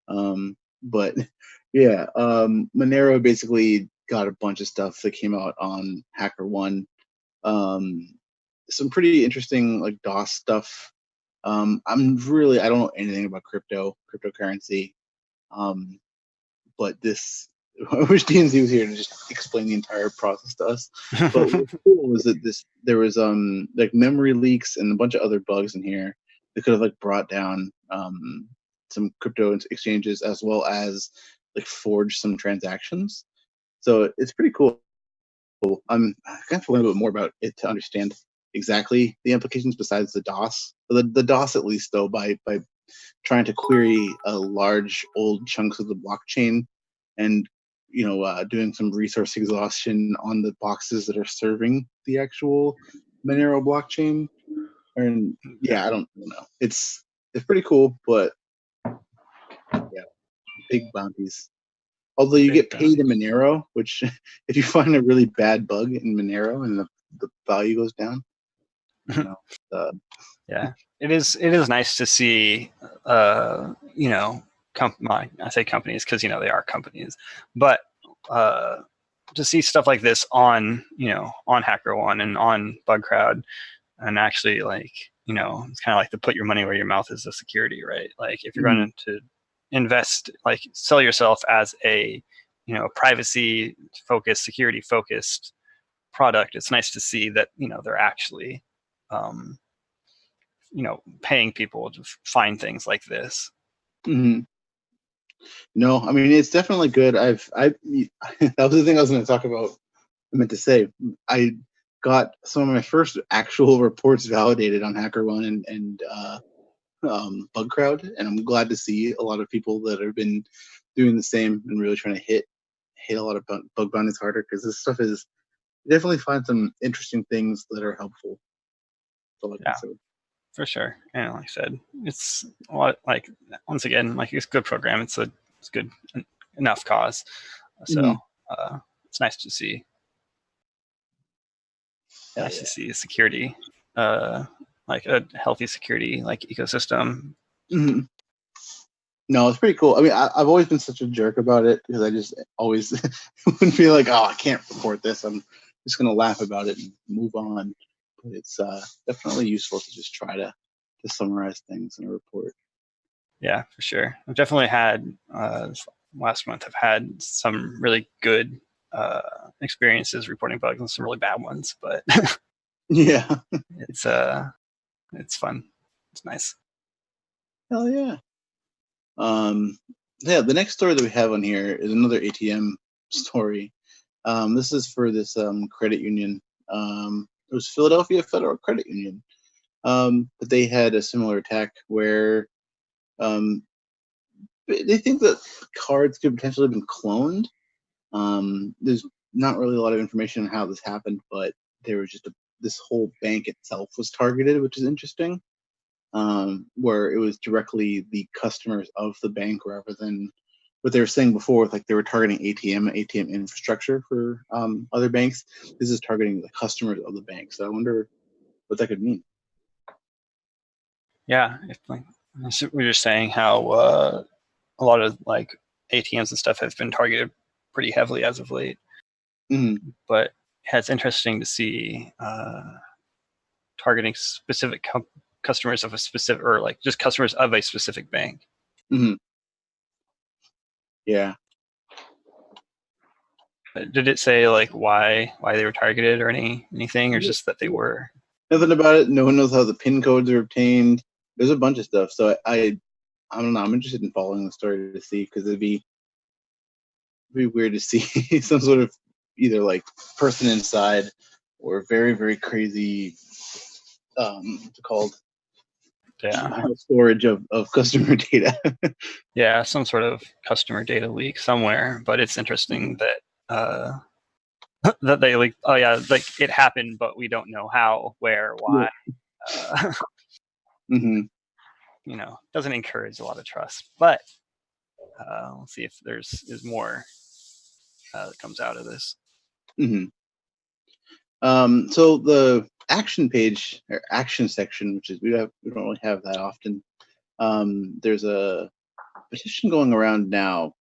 But yeah, Monero basically got a bunch of stuff that came out on HackerOne. Some pretty interesting like DOS stuff. I don't know anything about cryptocurrency. But this, I wish DNZ was here to just explain the entire process to us. But what's cool was that there was like memory leaks and a bunch of other bugs in here that could have like brought down some crypto exchanges as well as like forged some transactions. So it's pretty cool. I'm kind of learn a little bit more about it to understand exactly the implications besides the DOS. The DOS at least though by trying to query large old chunks of the blockchain and doing some resource exhaustion on the boxes that are serving the actual Monero blockchain. And yeah, I don't know. It's pretty cool, but yeah, big bounties. Although you get paid in Monero, which if you find a really bad bug in Monero and the value goes down, yeah, it is nice to see, I say companies because, they are companies, but to see stuff like this on HackerOne and on BugCrowd, and actually it's kind of like to put your money where your mouth is, the security, right? Like if you're going to invest, like sell yourself as a, privacy focused, security focused product, it's nice to see that, they're actually, paying people to find things like this. Mm-hmm. No, I mean, it's definitely good. That was the thing I was going to talk about. I meant to say, I got some of my first actual reports validated on HackerOne and BugCrowd, and I'm glad to see a lot of people that have been doing the same and really trying to hit a lot of bug bounties harder, because this stuff is definitely find some interesting things that are helpful. Yeah, for sure. And like I said, it's a lot, like, once again, like, it's a good program. It's good enough cause. So it's nice to see. Nice to see security, like a healthy security like ecosystem. Mm-hmm. No, it's pretty cool. I mean, I've always been such a jerk about it because I just always would feel like, oh, I can't report this. I'm just going to laugh about it and move on. But it's definitely useful to just try to summarize things in a report. Yeah, for sure. I've definitely had, last month, I've had some really good experiences reporting bugs and some really bad ones, but yeah, it's fun. It's nice. Hell yeah. Yeah, the next story that we have on here is another ATM story. This is for this credit union. It was Philadelphia Federal Credit Union. But they had a similar attack where they think that cards could potentially have been cloned. There's not really a lot of information on how this happened, but there was just this whole bank itself was targeted, which is interesting. Where it was directly the customers of the bank rather than what they were saying before, like they were targeting ATM infrastructure for other banks. This is targeting the customers of the bank. So I wonder what that could mean. Yeah, we were saying how a lot of like ATMs and stuff have been targeted pretty heavily as of late. Mm-hmm. But it's interesting to see targeting specific customers of a specific, or like just customers of a specific bank. Mm-hmm. Yeah. Did it say like why they were targeted or anything, or just that they were? Nothing about it. No one knows how the PIN codes are obtained. There's a bunch of stuff. So I don't know. I'm interested in following the story to see, because it'd be weird to see some sort of either like person inside or very, very crazy what's it called? Yeah. Storage of customer data. Yeah, some sort of customer data leak somewhere. But it's interesting that that they like, oh yeah, like it happened, but we don't know how, where, why. Mm-hmm. Doesn't encourage a lot of trust. But we'll see if there's more that comes out of this. hmm So the action page or action section, which is we don't really have that often. There's a petition going around now.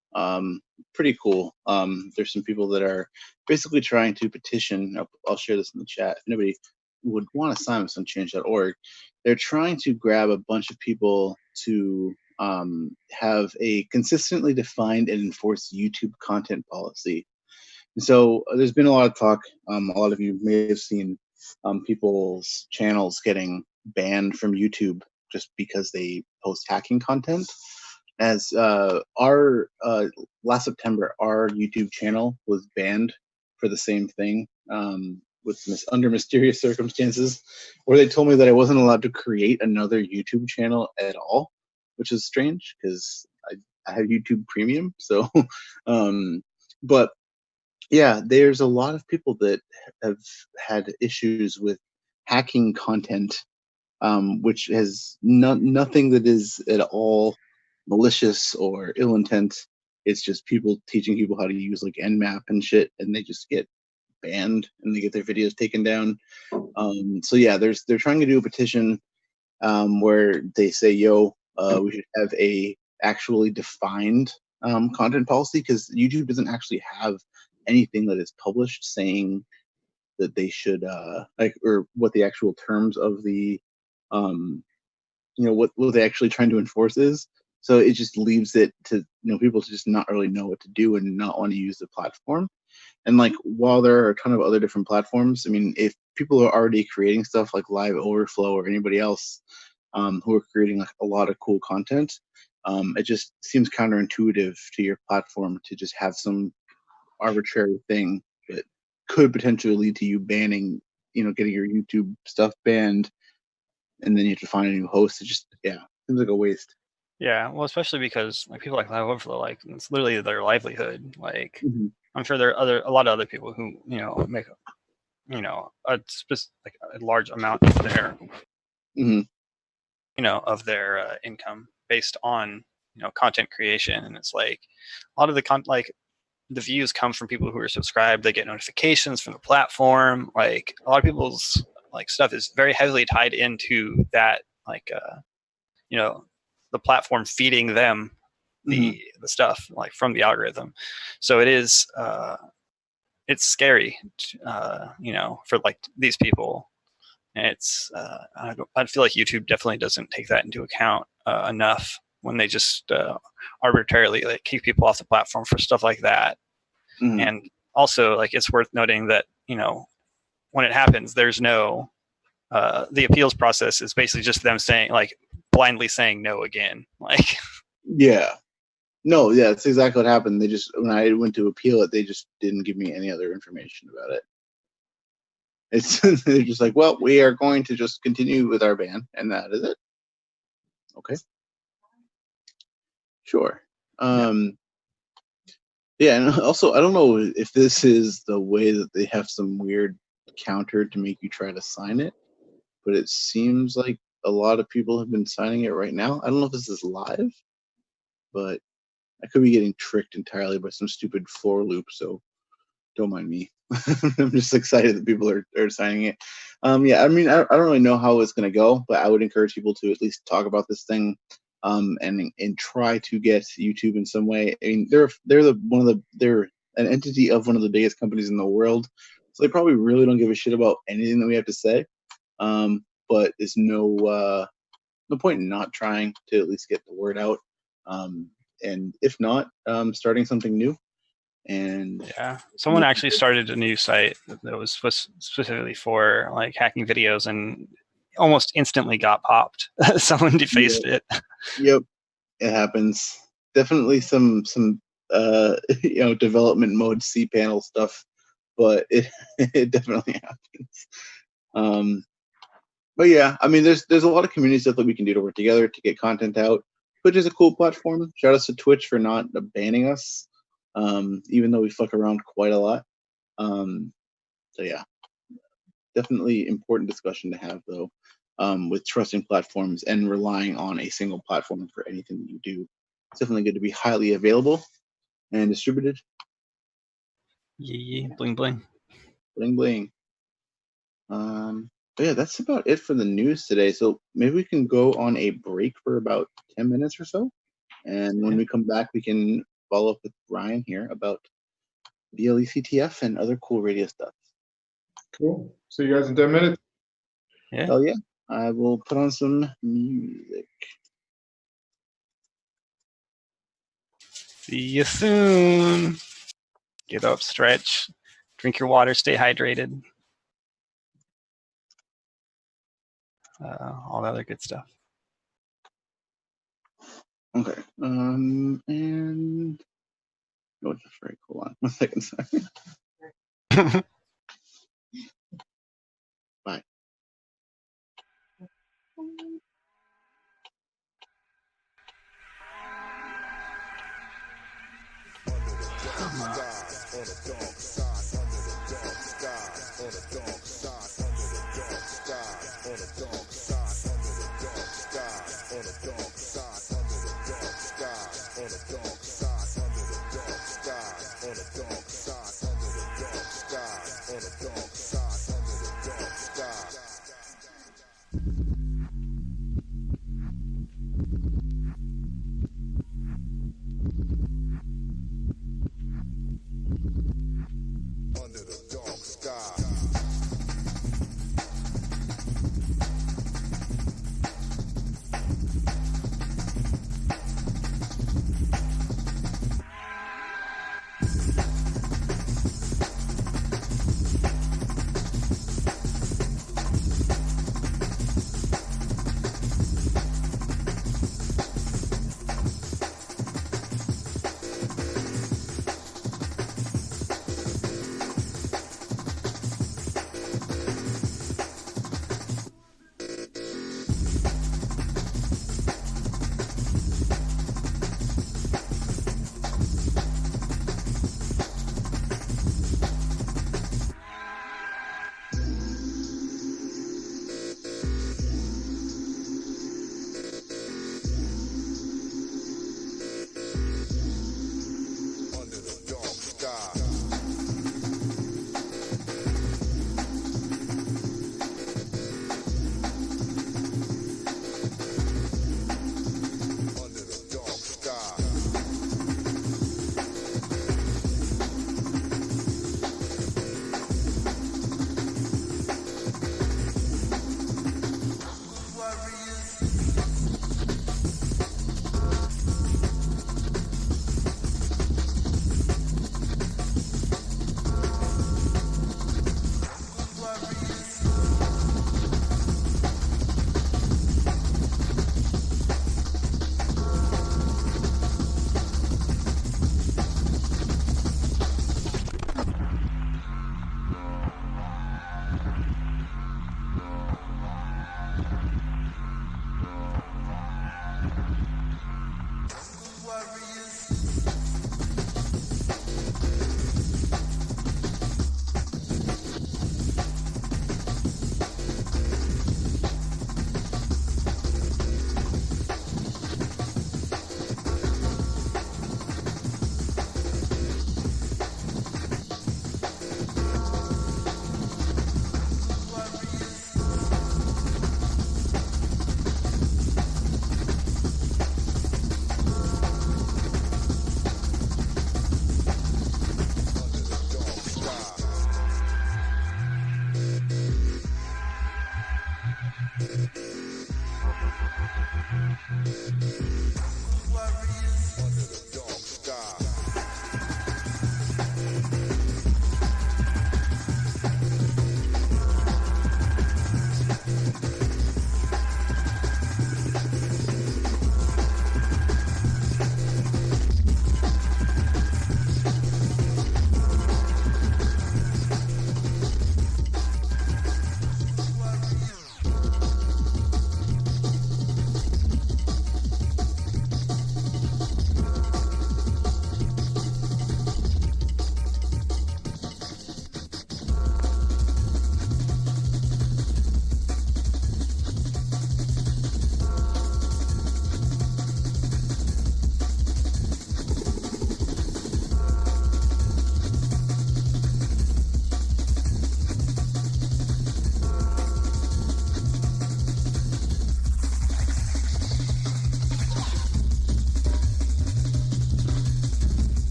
Pretty cool. There's some people that are basically trying to petition. I'll share this in the chat. If anybody would want to sign this on change.org, they're trying to grab a bunch of people to have a consistently defined and enforced YouTube content policy. And so there's been a lot of talk. A lot of you may have seen people's channels getting banned from YouTube just because they post hacking content. As our last September, our YouTube channel was banned for the same thing under mysterious circumstances, where they told me that I wasn't allowed to create another YouTube channel at all, which is strange because I have YouTube Premium. So, but yeah, there's a lot of people that have had issues with hacking content, which has nothing that is at all malicious or ill intent. It's just people teaching people how to use like Nmap and shit, and they just get banned and they get their videos taken down. So yeah, they're trying to do a petition where they say, "Yo, we should have a actually defined content policy," because YouTube doesn't actually have anything that is published saying that they should or what the actual terms of the what they actually trying to enforce is. So it just leaves it to people to just not really know what to do and not want to use the platform. And like while there are a ton of other different platforms, I mean, if people are already creating stuff like Live Overflow or anybody else who are creating like a lot of cool content, it just seems counterintuitive to your platform to just have some arbitrary thing that could potentially lead to you banning, getting your YouTube stuff banned, and then you have to find a new host. It just seems like a waste. Yeah, well, especially because like people like Live Overflow, like it's literally their livelihood. Like I'm sure there are a lot of other people who make a large amount of their of their income based on content creation, and it's like a lot of the views come from people who are subscribed. They get notifications from the platform. Like a lot of people's stuff is very heavily tied into that the platform feeding them the stuff from the algorithm. So it is it's scary for these people. And it's I feel like YouTube definitely doesn't take that into account enough when they just arbitrarily kick people off the platform for stuff like that. And also it's worth noting that when it happens, there's no the appeals process is basically just them saying blindly saying no again. That's exactly what happened. They just, when I went to appeal it, they just didn't give me any other information about it. They're just like, well, we are going to just continue with our ban, and that is it. Okay, sure. And also I don't know if this is the way that they have some weird counter to make you try to sign it, but it seems like a lot of people have been signing it right now. I don't know if this is live, but I could be getting tricked entirely by some stupid for loop, so don't mind me. I'm just excited that people are signing it. I mean, I don't really know how it's going to go, but I would encourage people to at least talk about this thing and try to get YouTube in some way. I mean, they're an entity of one of the biggest companies in the world, so they probably really don't give a shit about anything that we have to say. But there's no point in not trying to at least get the word out. And if not, starting something new. And someone actually started a new site that was specifically for hacking videos, and almost instantly got popped. Someone defaced it. Yep, it happens. Definitely some development mode cPanel stuff, but it definitely happens. But yeah, I mean, there's a lot of community stuff that we can do to work together to get content out. Twitch is a cool platform. Shout out to Twitch for not banning us, even though we fuck around quite a lot. So yeah, definitely important discussion to have though, with trusting platforms and relying on a single platform for anything that you do. It's definitely good to be highly available and distributed. Yeah, bling bling. Bling bling. But yeah, that's about it for the news today. So maybe we can go on a break for about 10 minutes or so. And when we come back, we can follow up with Ryan here about BLECTF and other cool radio stuff. Cool. See you guys in 10 minutes. Yeah. Hell yeah. I will put on some music. See you soon. Get up, stretch, drink your water, stay hydrated. All the other good stuff. Okay. And oh, just very cool. On 1 second. Sorry. Bye.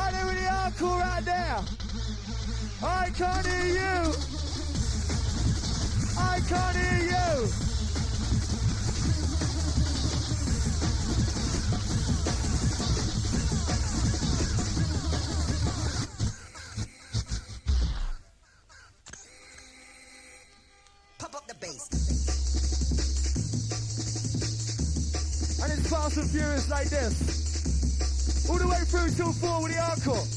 Right there with the hardcore right there. I can't hear you. I can't hear you. Pump up the bass. And it's fast and furious like this. All the way through till 4 with the hardcore.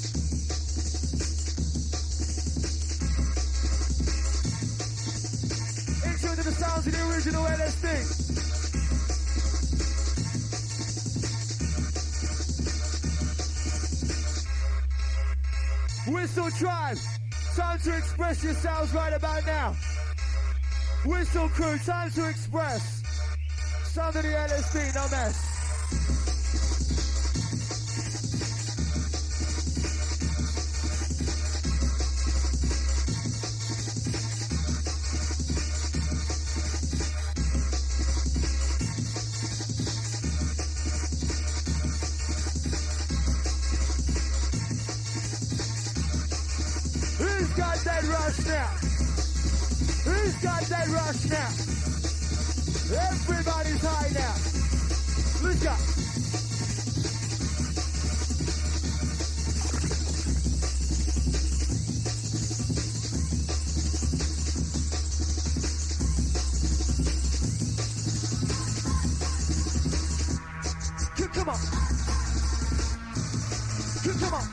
Intro to the sounds of the original LSD. Whistle Tribe, time to express yourselves right about now. Whistle Crew, time to express. Sound of the LSD, no mess. Who's got that rush now? Who's got that rush now? Everybody's high now. Let's go. Come on. Come on.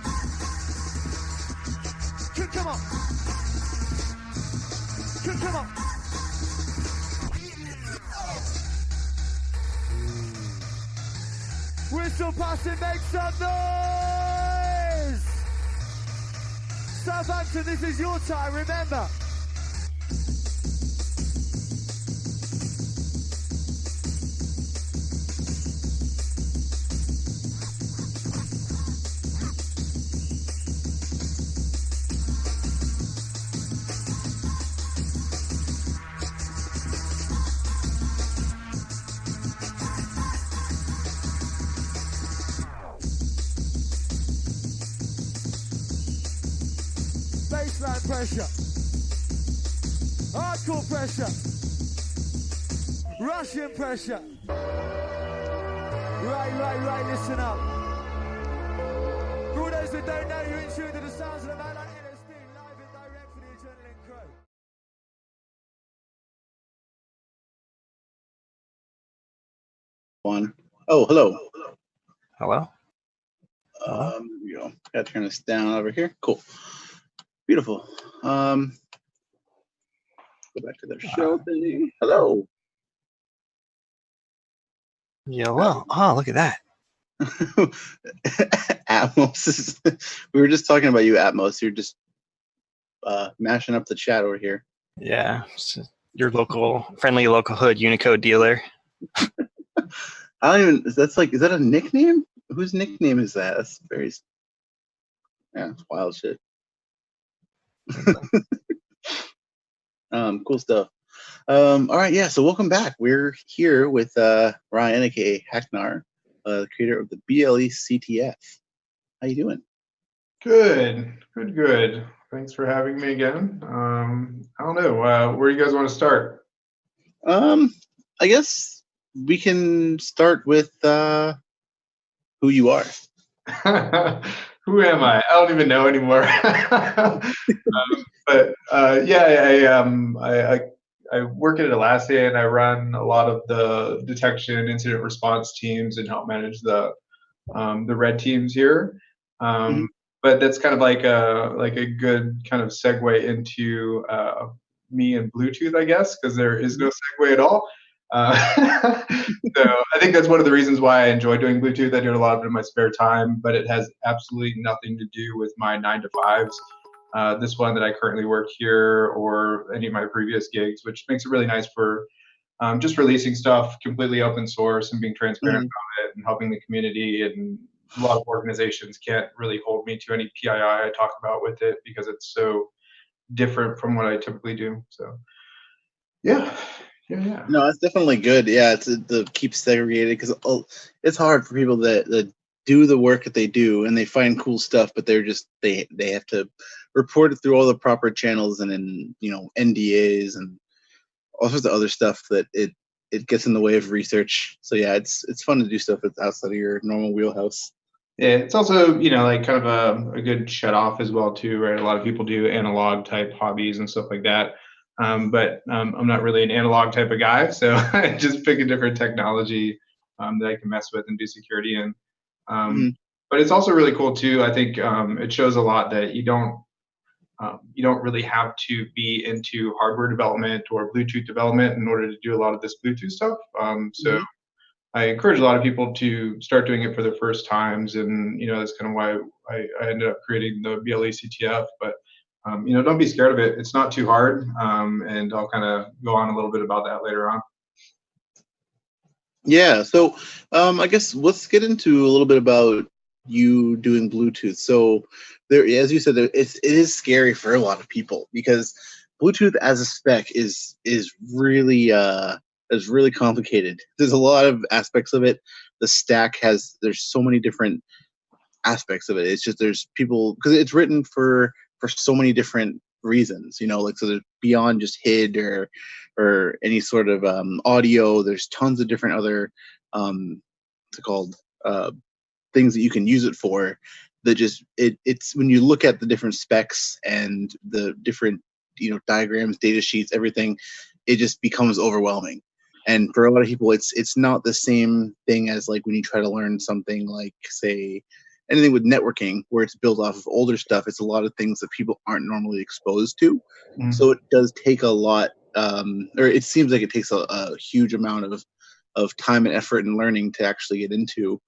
Come on. Come on. Whistle passing, make some noise! Southampton, this is your time, remember. Baseline pressure. Hardcore pressure. Russian pressure. Right, listen up. For all those that don't know, you're in tune to the sounds of the man like LSD, live and direct for the Adrenaline Crew. One. Oh, hello. Hello? There we go. Gotta turn this down over here. Cool. Beautiful. Go back to the show thing. Hello. Yeah, well, oh, look at that. Atmos is, we were just talking about you, Atmos. You're just mashing up the chat over here. Yeah, your friendly local hood Unicode dealer. I don't even, is that a nickname? Whose nickname is that? That's very, yeah, it's wild shit. Cool stuff. All right, yeah, so welcome back. We're here with Ryan, aka hackgnar, the creator of the BLECTF. How you doing? Good. Thanks for having me again. I don't know, where do you guys want to start? I guess we can start with who you are. Who am I? I don't even know anymore. But I work at Atlassian and I run a lot of the detection incident response teams and help manage the red teams here. But that's kind of like a good kind of segue into me and Bluetooth, I guess, because there is no segue at all. So I think that's one of the reasons why I enjoy doing Bluetooth. I do it a lot of it in my spare time, but it has absolutely nothing to do with my 9-to-5s. This one that I currently work here or any of my previous gigs, which makes it really nice for just releasing stuff completely open source and being transparent about it and helping the community. And a lot of organizations can't really hold me to any PII I talk about with it because it's so different from what I typically do. So yeah. No, it's definitely good. Yeah, it's to keep segregated because it's hard for people that do the work that they do, and they find cool stuff, but they're just they have to report it through all the proper channels and then NDAs and all sorts of other stuff that it gets in the way of research. So yeah, it's fun to do stuff that's outside of your normal wheelhouse. Yeah, it's also, like kind of a good shut off as well too, right? A lot of people do analog type hobbies and stuff like that. But I'm not really an analog type of guy, so I just pick a different technology that I can mess with and do security in. But it's also really cool too. I think it shows a lot that you don't really have to be into hardware development or Bluetooth development in order to do a lot of this Bluetooth stuff. So I encourage a lot of people to start doing it for their first times, and that's kind of why I ended up creating the BLECTF. But don't be scared of it. It's not too hard, and I'll kind of go on a little bit about that later on. Yeah. So I guess let's get into a little bit about you doing Bluetooth. So there, as you said, it is scary for a lot of people because Bluetooth as a spec is really complicated. There's a lot of aspects of it. The stack there's so many different aspects of it. It's just there's people because it's written for so many different reasons. So there's beyond just HID or any sort of audio. There's tons of different other what's it called things that you can use it for. That just it's when you look at the different specs and the different diagrams, data sheets, everything, it just becomes overwhelming. And for a lot of people, it's not the same thing as like when you try to learn something like, say, anything with networking where it's built off of older stuff. It's a lot of things that people aren't normally exposed to. So it does take a lot, or it seems like it takes a huge amount of time and effort and learning to actually get into.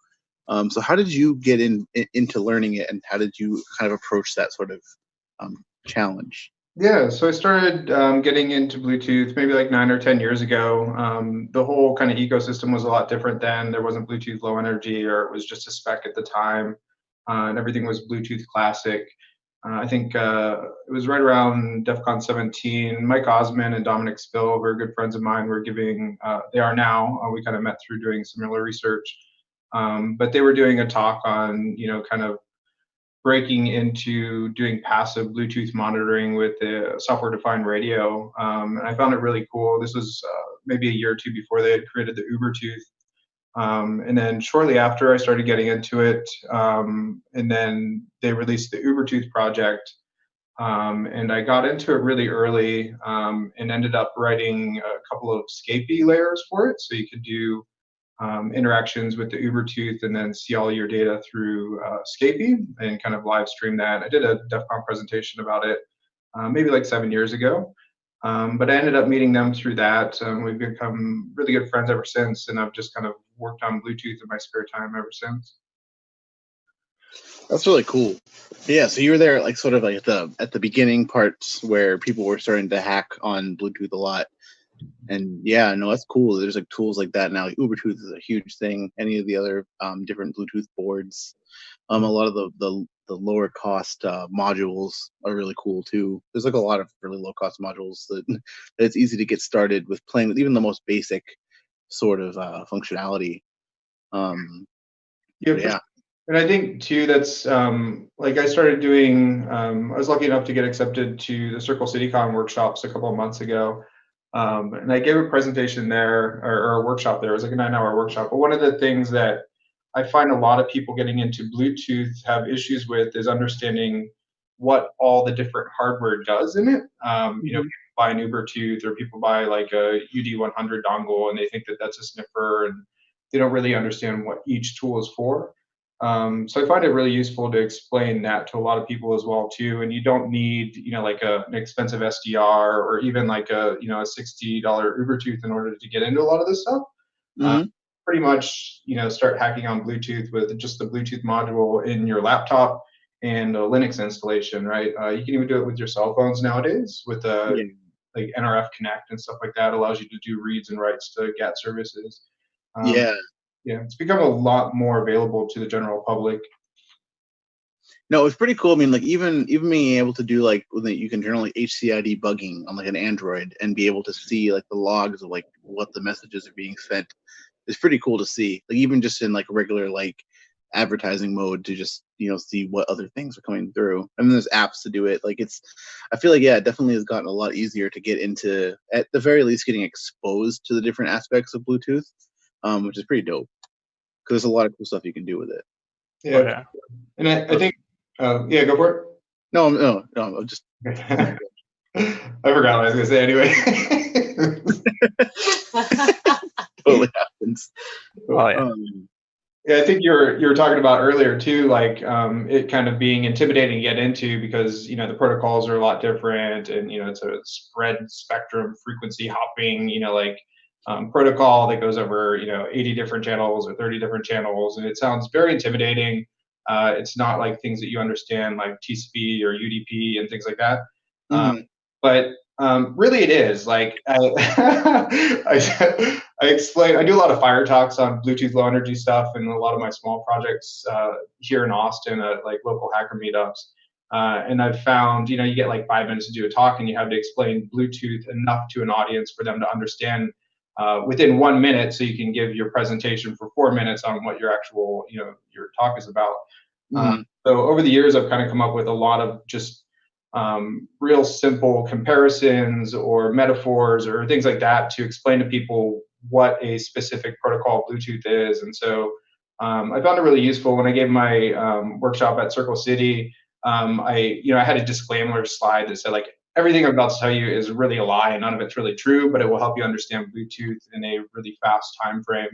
So how did you get into learning it, and how did you kind of approach that sort of challenge? Yeah, so I started getting into Bluetooth maybe like 9 or 10 years ago. The whole kind of ecosystem was a lot different then. There wasn't Bluetooth Low Energy, or it was just a spec at the time, and everything was Bluetooth Classic. I think it was right around DEF CON 17. Mike Osman and Dominic Spill, very good friends of mine, were giving, they are now, we kind of met through doing similar research, but they were doing a talk on, kind of breaking into doing passive Bluetooth monitoring with the software-defined radio, and I found it really cool. This was maybe a year or two before they had created the Ubertooth, and then shortly after I started getting into it, and then they released the Ubertooth project, and I got into it really early, and ended up writing a couple of SCAPI layers for it, so you could do interactions with the Ubertooth and then see all your data through SCAPI and kind of live stream that. I did a DEF CON presentation about it maybe like 7 years ago, but I ended up meeting them through that. We've become really good friends ever since, and I've just kind of worked on Bluetooth in my spare time ever since. That's really cool. Yeah, so you were there like sort of like at the beginning parts where people were starting to hack on Bluetooth a lot. And yeah, no, that's cool. There's like tools like that now. Like Ubertooth is a huge thing. Any of the other different Bluetooth boards, a lot of the lower cost modules are really cool too. There's like a lot of really low cost modules that it's easy to get started with playing with even the most basic sort of functionality. Yeah. And I think too, that's like I started doing, I was lucky enough to get accepted to the Circle CityCon workshops a couple of months ago. And I gave a presentation there, or a workshop there. It was like a 9-hour workshop. But one of the things that I find a lot of people getting into Bluetooth have issues with is understanding what all the different hardware does in it. People buy an Ubertooth, or people buy like a UD100 dongle, and they think that that's a sniffer, and they don't really understand what each tool is for. So I find it really useful to explain that to a lot of people as well too. And you don't need, like an expensive SDR or even like a $60 Ubertooth in order to get into a lot of this stuff. Pretty much, start hacking on Bluetooth with just the Bluetooth module in your laptop and a Linux installation, right? You can even do it with your cell phones nowadays with like NRF Connect and stuff like that. Allows you to do reads and writes to GATT services. Yeah, it's become a lot more available to the general public. No, it's pretty cool. I mean, like even being able to do like you can turn on like HCI debugging on like an Android and be able to see like the logs of like what the messages are being sent is pretty cool to see. Like even just in like regular like advertising mode to just see what other things are coming through. And then there's apps to do it. Like I feel like it definitely has gotten a lot easier to get into, at the very least, getting exposed to the different aspects of Bluetooth, which is pretty dope because there's a lot of cool stuff you can do with it. Yeah. Oh, yeah. And I think, yeah, go for it. No, I'm just. I forgot what I was gonna say anyway. Totally happens. Oh, yeah. Yeah, I think you were talking about earlier too, like it kind of being intimidating to get into because the protocols are a lot different, and it's a spread spectrum frequency hopping, protocol that goes over 80 different channels or 30 different channels, and it sounds very intimidating. It's not like things that you understand like TCP or UDP and things like that. But really it is like I explain. I do a lot of fire talks on Bluetooth low energy stuff and a lot of my small projects here in Austin at like local hacker meetups. And I've found, you get like 5 minutes to do a talk, and you have to explain Bluetooth enough to an audience for them to understand within 1 minute, so you can give your presentation for 4 minutes on what your actual, your talk is about. So over the years, I've kind of come up with a lot of just real simple comparisons or metaphors or things like that to explain to people what a specific protocol Bluetooth is. And so I found it really useful when I gave my workshop at Circle City. I had a disclaimer slide that said like, everything I'm about to tell you is really a lie and none of it's really true, but it will help you understand Bluetooth in a really fast time frame.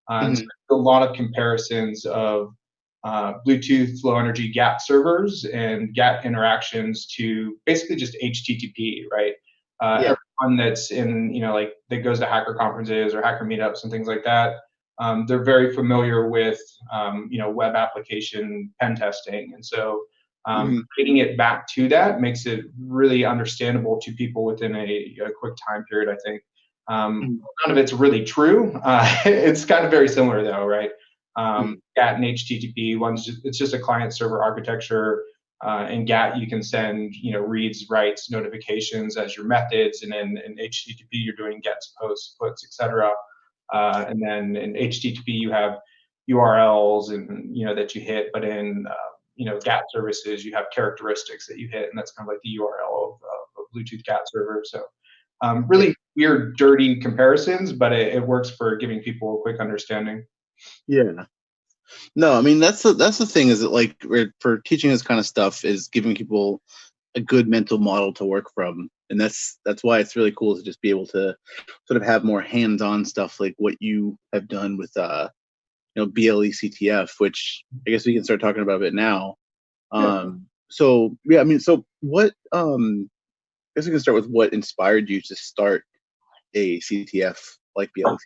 And so a lot of comparisons of Bluetooth low energy GATT servers and GATT interactions to basically just HTTP, right? Everyone that's in, like that goes to hacker conferences or hacker meetups and things like that, they're very familiar with, web application pen testing. And so getting it back to that makes it really understandable to people within a quick time period, I think. None of it's really true. It's kind of very similar though, right? GATT and HTTP, it's just a client server architecture. In GATT, you can send, reads, writes, notifications as your methods, and then in HTTP, you're doing gets, posts, puts, etc. And then in HTTP, you have URLs and that you hit, but in GATT services, you have characteristics that you hit, and that's kind of like the URL of a Bluetooth GATT server. So really weird, dirty comparisons, but it works for giving people a quick understanding. Yeah. No, I mean that's the thing is that like for teaching this kind of stuff is giving people a good mental model to work from, and that's why it's really cool to just be able to sort of have more hands-on stuff like what you have done with BLECTF, which I guess we can start talking about a bit now. So yeah, I mean, so what I guess we can start with what inspired you to start a CTF like BLECTF.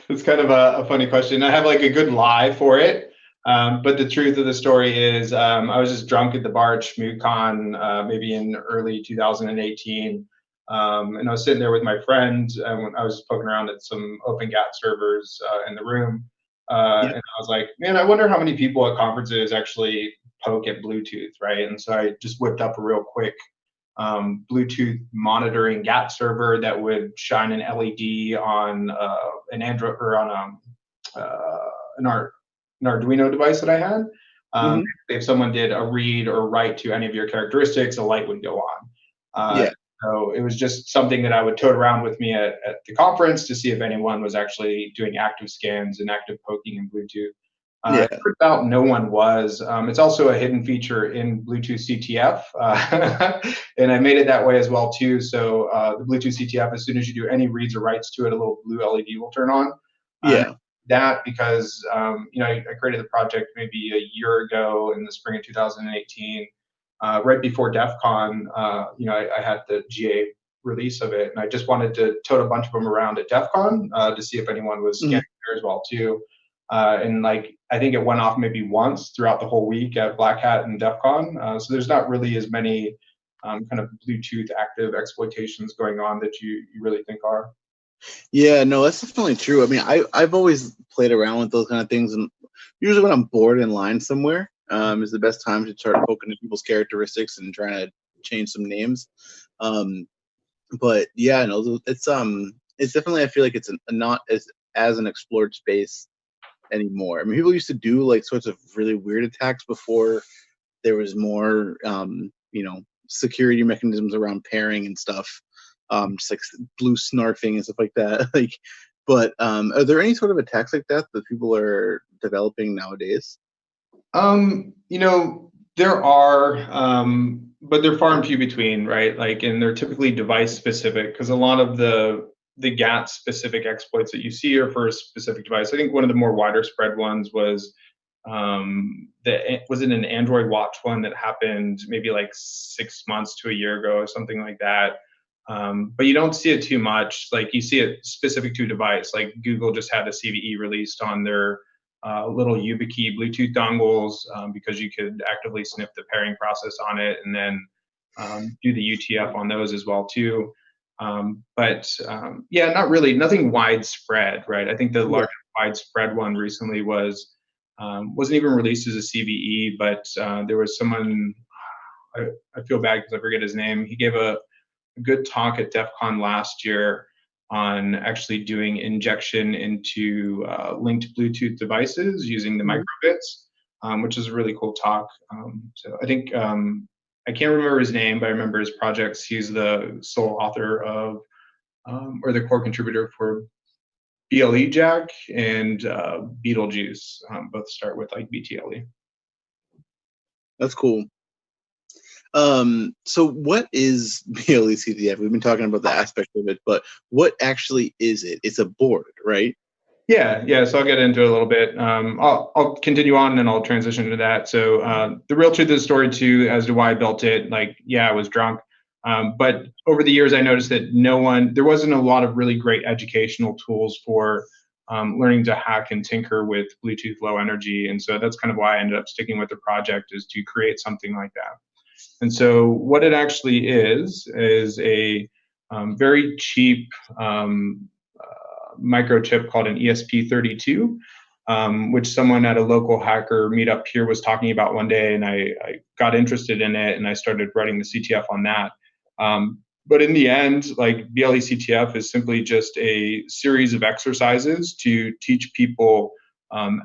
It's kind of a funny question. I have like a good lie for it, but the truth of the story is I was just drunk at the bar at ShmootCon maybe in early 2018, and I was sitting there with my friend, and I was poking around at some open GATT servers in the room, and I was like, man, I wonder how many people at conferences actually poke at Bluetooth, right? And so I just whipped up a real quick Bluetooth monitoring GATT server that would shine an LED on an Android or on an Arduino device that I had. If someone did a read or write to any of your characteristics, a light would go on. So it was just something that I would tote around with me at the conference to see if anyone was actually doing active scans and active poking in Bluetooth. It turns out no one was. It's also a hidden feature in Bluetooth CTF, and I made it that way as well too. So the Bluetooth CTF, as soon as you do any reads or writes to it, a little blue LED will turn on. That because I created the project maybe a year ago in the spring of 2018, right before DEF CON. I had the GA release of it, and I just wanted to tote a bunch of them around at DEF CON to see if anyone was scanning there as well too. And like I think it went off maybe once throughout the whole week at Black Hat and DEF CON. So there's not really as many kind of Bluetooth active exploitations going on that you really think are. Yeah, no, that's definitely true. I mean, I've always played around with those kind of things, and usually when I'm bored in line somewhere, is the best time to start poking at people's characteristics and trying to change some names. But yeah, no, it's definitely, I feel like it's not as an explored space anymore. I mean, people used to do like sorts of really weird attacks before there was more, security mechanisms around pairing and stuff, just like blue snarfing and stuff like that. But are there any sort of attacks like that people are developing nowadays? There are, but they're far and few between, right? And they're typically device specific, because a lot of the GAT specific exploits that you see are for a specific device. I think one of the more wider spread ones was was it an Android Watch one that happened maybe like 6 months to a year ago or something like that. But you don't see it too much. Like you see it specific to a device. Like Google just had a CVE released on their little YubiKey Bluetooth dongles, because you could actively sniff the pairing process on it, and then do the UTF on those as well too. But not really, nothing widespread, right? I think the largest widespread one recently wasn't even released as a CVE, but there was someone, I feel bad because I forget his name. He gave a good talk at DEF CON last year on actually doing injection into linked Bluetooth devices using the microbits, which is a really cool talk. So I think, I can't remember his name, but I remember his projects. He's the sole author of, or the core contributor for BLEJack and Beetlejuice. Both start with like BTLE. That's cool. So what is BLECTF? We've been talking about the aspect of it, but what actually is it? It's a board, right? Yeah. So I'll get into it a little bit. I'll continue on and then I'll transition to that. So the real truth of the story too, as to why I built it, I was drunk. But over the years, I noticed that there wasn't a lot of really great educational tools for learning to hack and tinker with Bluetooth Low Energy. And so that's kind of why I ended up sticking with the project, is to create something like that. And so what it actually is a very cheap microchip called an ESP32, which someone at a local hacker meetup here was talking about one day, and I got interested in it and I started writing the CTF on that. But in the end, BLECTF is simply just a series of exercises to teach people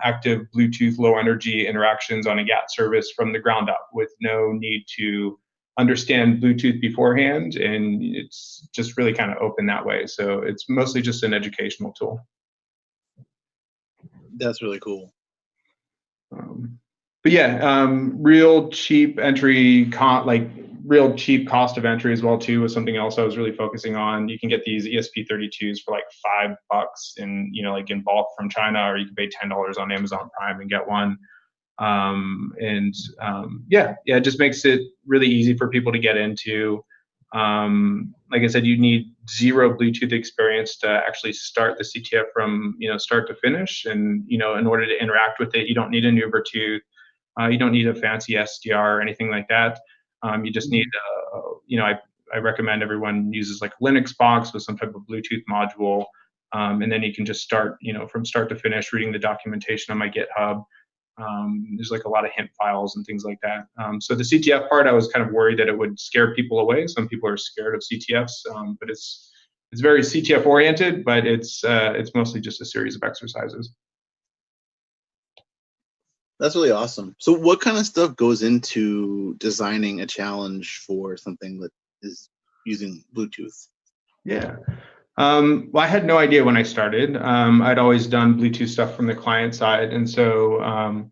active Bluetooth low energy interactions on a GAT service from the ground up, with no need to understand Bluetooth beforehand, and it's just really kind of open that way. So it's mostly just an educational tool. That's really cool. Real cheap entry, real cheap cost of entry as well too was something else I was really focusing on. You can get these ESP32s for like $5 in in bulk from China, or you can pay $10 on Amazon Prime and get one. It just makes it really easy for people to get into. Like I said, you need zero Bluetooth experience to actually start the CTF from start to finish. And in order to interact with it, you don't need an Ubertooth. You don't need a fancy SDR or anything like that. You just need I recommend everyone uses like a Linux box with some type of Bluetooth module, and then you can just start from start to finish reading the documentation on my GitHub. There's like a lot of hint files and things like that. So the CTF part, I was kind of worried that it would scare people away. Some people are scared of CTFs, but it's very CTF oriented, but it's mostly just a series of exercises. That's really awesome. So what kind of stuff goes into designing a challenge for something that is using Bluetooth? Yeah. Well, I had no idea when I started. I'd always done Bluetooth stuff from the client side. And so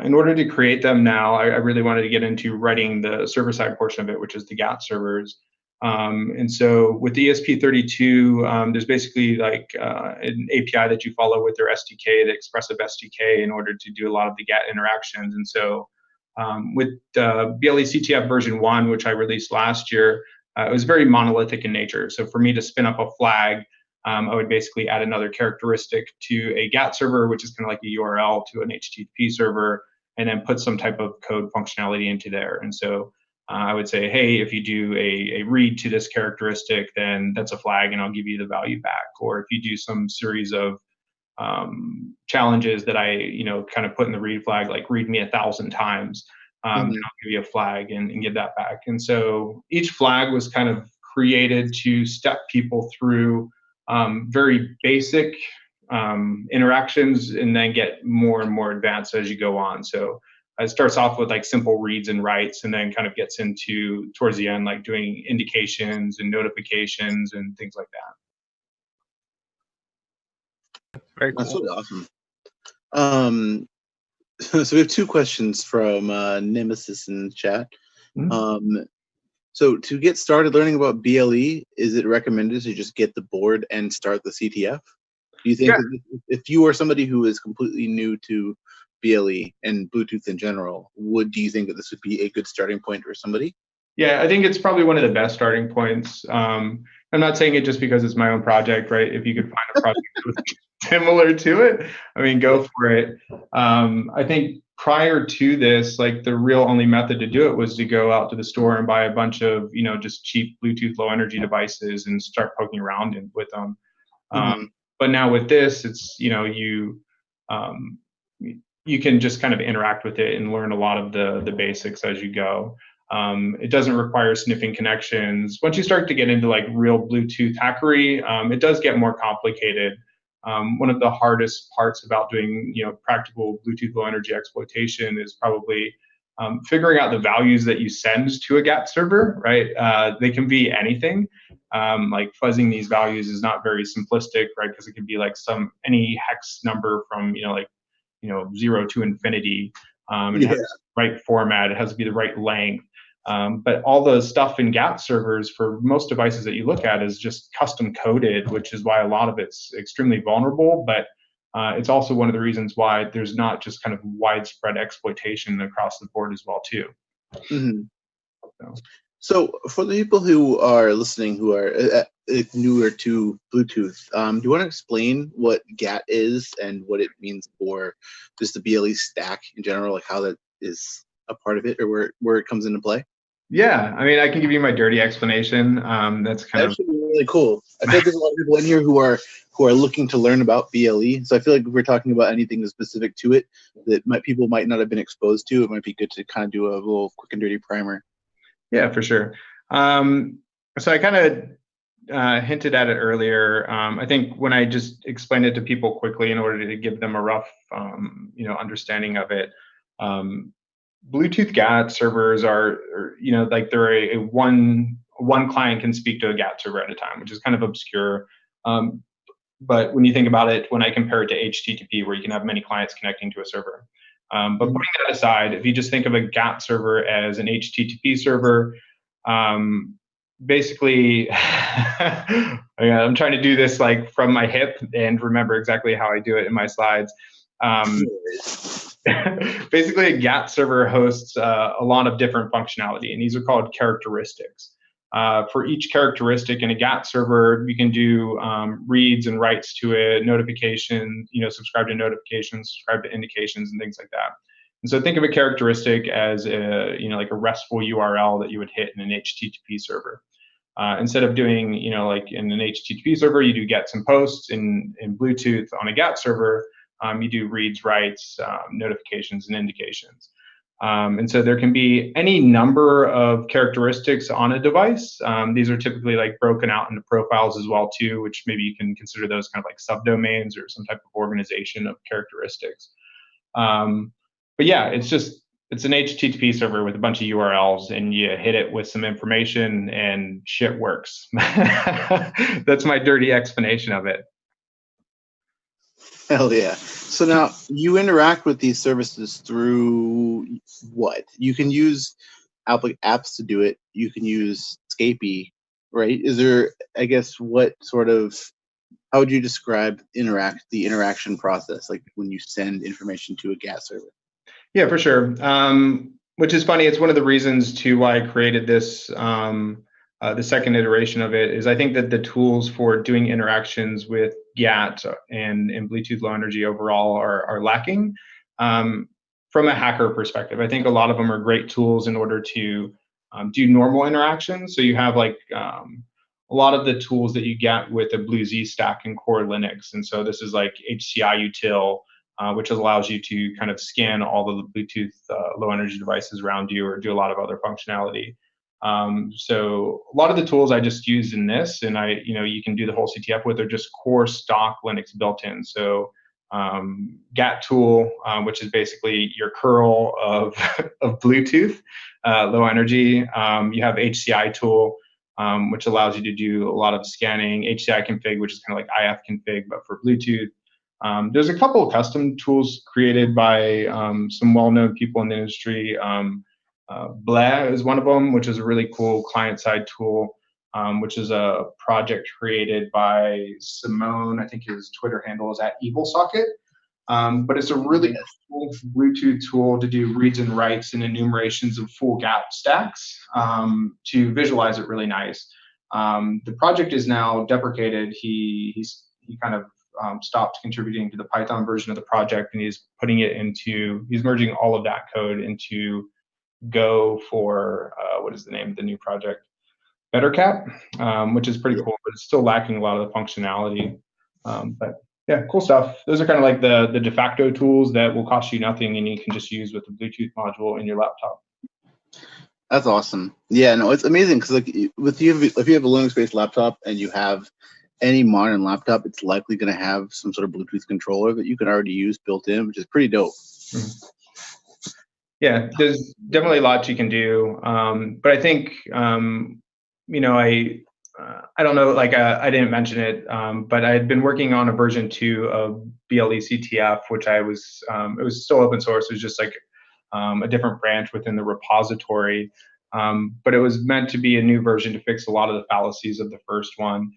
in order to create them now, I really wanted to get into writing the server-side portion of it, which is the GAT servers. And so with the ESP32, there's basically like an API that you follow with their SDK, the Expressive SDK, in order to do a lot of the GAT interactions. And so with BLECTF version 1, which I released last year, it was very monolithic in nature. So for me to spin up a flag, I would basically add another characteristic to a GAT server, which is kind of like a URL to an HTTP server, and then put some type of code functionality into there. And so I would say, hey, if you do a read to this characteristic, then that's a flag, and I'll give you the value back. Or if you do some series of challenges that I, kind of put in the read flag, like read me 1,000 times, then I'll give you a flag and give that back. And so each flag was kind of created to step people through very basic interactions and then get more and more advanced as you go on. So it starts off with like simple reads and writes, and then kind of gets into towards the end, like doing indications and notifications and things like that. Very cool. That's really awesome. So we have two questions from Nemesis in the chat. So to get started learning about BLE, is it recommended to just get the board and start the CTF? Do you think that if you are somebody who is completely new to BLE and Bluetooth in general, do you think that this would be a good starting point for somebody? Yeah, I think it's probably one of the best starting points. I'm not saying it just because it's my own project, right? If you could find a project that was similar to it, I mean, go for it. I think prior to this, like the real only method to do it was to go out to the store and buy a bunch of, just cheap Bluetooth low energy devices and start poking around with them. But now with this, it's, you can just kind of interact with it and learn a lot of the basics as you go. It doesn't require sniffing connections. Once you start to get into like real Bluetooth hackery, it does get more complicated. One of the hardest parts about doing, practical Bluetooth low energy exploitation is probably figuring out the values that you send to a GATT server, right? They can be anything. Like fuzzing these values is not very simplistic, right? Because it can be like any hex number from, 0 to infinity. It has the right format. It has to be the right length. But all the stuff in GATT servers for most devices that you look at is just custom coded, which is why a lot of it's extremely vulnerable. But it's also one of the reasons why there's not just kind of widespread exploitation across the board as well, too. So for the people who are listening who are newer to Bluetooth, do you want to explain what GATT is and what it means for just the BLE stack in general, like how that is a part of it or where it comes into play? Yeah, I mean, I can give you my dirty explanation. That's kind of really cool. I feel like there's a lot of people in here who are looking to learn about BLE. So I feel like if we're talking about anything specific to it that people might not have been exposed to, it might be good to kind of do a little quick and dirty primer. Yeah, for sure. So I kind of hinted at it earlier. I think when I just explained it to people quickly in order to give them a rough, understanding of it, Bluetooth GATT servers are like they're a one client can speak to a GATT server at a time, which is kind of obscure. But when you think about it, when I compare it to HTTP, where you can have many clients connecting to a server. But putting that aside, if you just think of a GATT server as an HTTP server, basically, I'm trying to do this like from my hip and remember exactly how I do it in my slides. Basically, a GATT server hosts a lot of different functionality, and these are called characteristics. For each characteristic in a GATT server, you can do reads and writes to it, notifications, subscribe to notifications, subscribe to indications, and things like that. And so think of a characteristic as like a RESTful URL that you would hit in an HTTP server. Instead of doing, like in an HTTP server, you do gets and posts. In Bluetooth on a GATT server, you do reads, writes, notifications, and indications. And so there can be any number of characteristics on a device. These are typically like broken out into profiles as well too, which maybe you can consider those kind of like subdomains or some type of organization of characteristics. But yeah, it's an HTTP server with a bunch of URLs, and you hit it with some information and shit works. That's my dirty explanation of it. Hell yeah. So now you interact with these services through what? You can use apps to do it. You can use Scapy, right? Is there, I guess, how would you describe the interaction process, like when you send information to a GATT server? Yeah, for sure. Which is funny. It's one of the reasons too why I created this. The second iteration of it is I think that the tools for doing interactions with GATT and Bluetooth Low Energy overall are lacking. From a hacker perspective, I think a lot of them are great tools in order to do normal interactions. So you have like a lot of the tools that you get with a BlueZ stack and core Linux. And so this is like HCI util, which allows you to kind of scan all of the Bluetooth low energy devices around you or do a lot of other functionality. So a lot of the tools I just use in this, and you can do the whole CTF with, are just core stock Linux built in. So GAT tool, which is basically your curl of of Bluetooth, low energy. You have HCI tool, which allows you to do a lot of scanning. HCI config, which is kind of like IF config, but for Bluetooth. There's a couple of custom tools created by some well-known people in the industry. BLECTF is one of them, which is a really cool client-side tool, which is a project created by Simone. I think his Twitter handle is @EvilSocket. But it's a really cool Bluetooth tool to do reads and writes and enumerations of full gap stacks to visualize it really nice. The project is now deprecated. He kind of stopped contributing to the Python version of the project, and he's merging all of that code into Go for what is the name of the new project? BetterCap, which is pretty cool, but it's still lacking a lot of the functionality. But yeah, cool stuff. Those are kind of like the de facto tools that will cost you nothing and you can just use with the Bluetooth module in your laptop. That's awesome. Yeah, no, it's amazing because like if you have a Linux-based laptop and you have any modern laptop, it's likely going to have some sort of Bluetooth controller that you can already use built in, which is pretty dope. Mm-hmm. Yeah, there's definitely a lot you can do, but I think I don't know, like I didn't mention it, but I had been working on a version 2 of BLECTF, which it was still open source. It was just like a different branch within the repository, but it was meant to be a new version to fix a lot of the fallacies of the first one.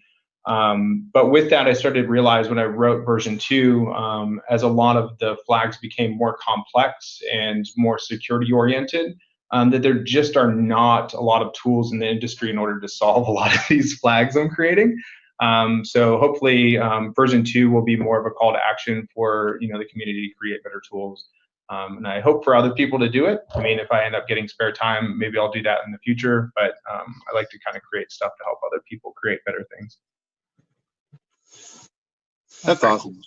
But with that, I started to realize when I wrote version 2, as a lot of the flags became more complex and more security oriented, that there just are not a lot of tools in the industry in order to solve a lot of these flags I'm creating. So hopefully version 2 will be more of a call to action for the community to create better tools. And I hope for other people to do it. I mean, if I end up getting spare time, maybe I'll do that in the future. But I like to kind of create stuff to help other people create better things. That's awesome.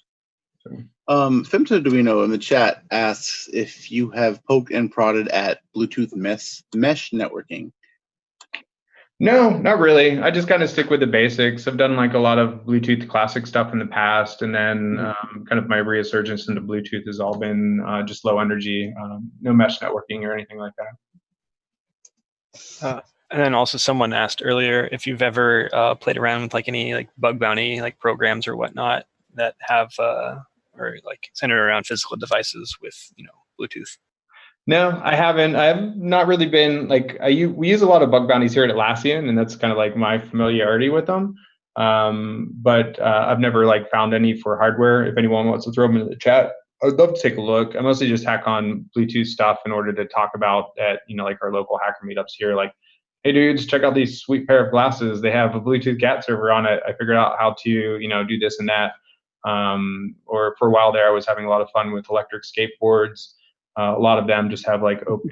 Femto Duino in the chat asks if you have poked and prodded at Bluetooth mesh networking. No, not really. I just kind of stick with the basics. I've done like a lot of Bluetooth classic stuff in the past, and then kind of my resurgence into Bluetooth has all been just low energy, no mesh networking or anything like that. And then also someone asked earlier if you've ever played around with like any like bug bounty like programs or whatnot that have or like centered around physical devices with Bluetooth. No, I haven't. I've not really been like we use a lot of bug bounties here at Atlassian, and that's kind of like my familiarity with them. But I've never like found any for hardware. If anyone wants to throw them in the chat, I'd love to take a look. I mostly just hack on Bluetooth stuff in order to talk about at like our local hacker meetups here. Like, hey dudes, check out these sweet pair of glasses. They have a Bluetooth GAT server on it. I figured out how to do this and that. Or for a while there, I was having a lot of fun with electric skateboards. A lot of them just have like open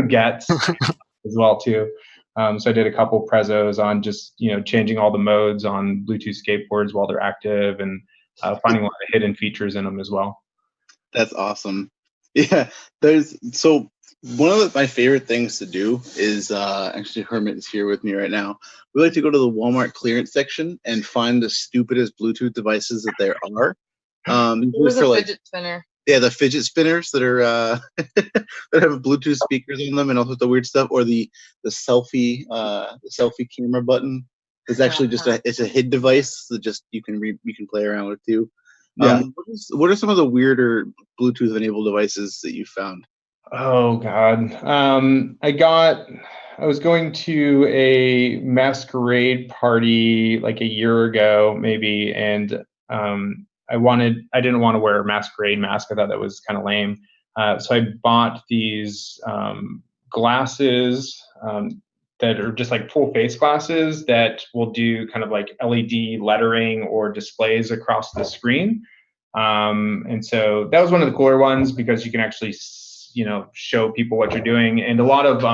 GATs as well too. So I did a couple prezos on just changing all the modes on Bluetooth skateboards while they're active, and finding a lot of hidden features in them as well. That's awesome. Yeah, so one of my favorite things to do is actually Hermit is here with me right now. We like to go to the Walmart clearance section and find the stupidest Bluetooth devices that there are. There's a fidget spinner. Yeah, the fidget spinners that are that have Bluetooth speakers on them and all sorts of weird stuff, or the selfie camera button. It's actually just it's a HID device that just you can play around with too. Yeah. What are some of the weirder Bluetooth enabled devices that you found? Oh God. I was going to a masquerade party like a year ago, maybe, and I didn't want to wear a masquerade mask. I thought that was kind of lame. So I bought these glasses that are just like full face glasses that will do kind of like LED lettering or displays across the screen. And so that was one of the cooler ones because you can actually, show people what you're doing. And a lot of,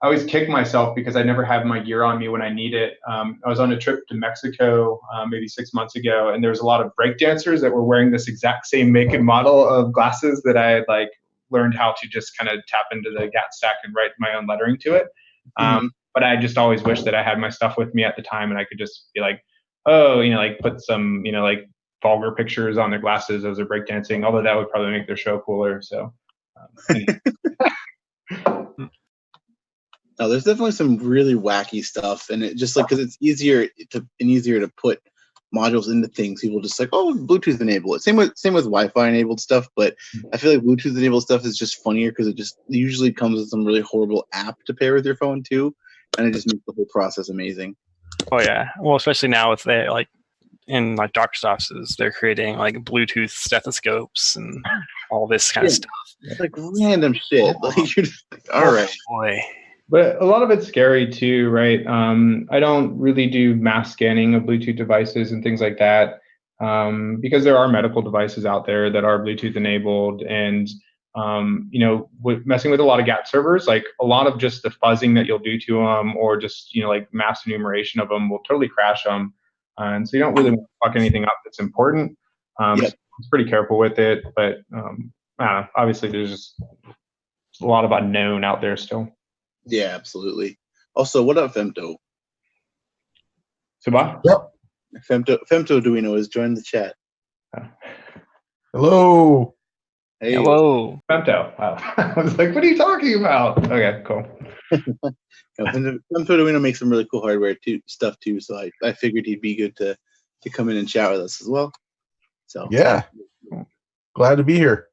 I always kick myself because I never have my gear on me when I need it. I was on a trip to Mexico maybe 6 months ago, and there was a lot of breakdancers that were wearing this exact same make and model of glasses that I had like learned how to just kind of tap into the GAT stack and write my own lettering to it. But I just always wish that I had my stuff with me at the time and I could just be like, oh, like put some, like vulgar pictures on their glasses as they're breakdancing, although that would probably make their show cooler. So, No, there's definitely some really wacky stuff, and it just because it's easier to put modules into things. People just like, oh, Bluetooth enable it. Same with Wi-Fi enabled stuff, but I feel like Bluetooth enabled stuff is just funnier because it just usually comes with some really horrible app to pair with your phone too, and it just makes the whole process amazing. Oh yeah, well, especially now with in doctor's offices, they're creating Bluetooth stethoscopes and all this kind of stuff. It's random shit. You're just all right. Boy. But a lot of it's scary too, right? I don't really do mass scanning of Bluetooth devices and things like that because there are medical devices out there that are Bluetooth enabled, and messing with a lot of GAT servers, a lot of just the fuzzing that you'll do to them, or just mass enumeration of them will totally crash them, and so you don't really want to fuck anything up that's important. So it's pretty careful with it, but obviously there's just a lot of unknown out there still. Yeah, absolutely. Also, what up, Femto? Sabah? Yep. Femto Duino has joined the chat. Hello. Hey. Hello. Femto. Wow. I was like, what are you talking about? Okay, cool. Femto Duino makes some really cool hardware stuff too, so I figured he'd be good to come in and chat with us as well. So yeah, glad to be here.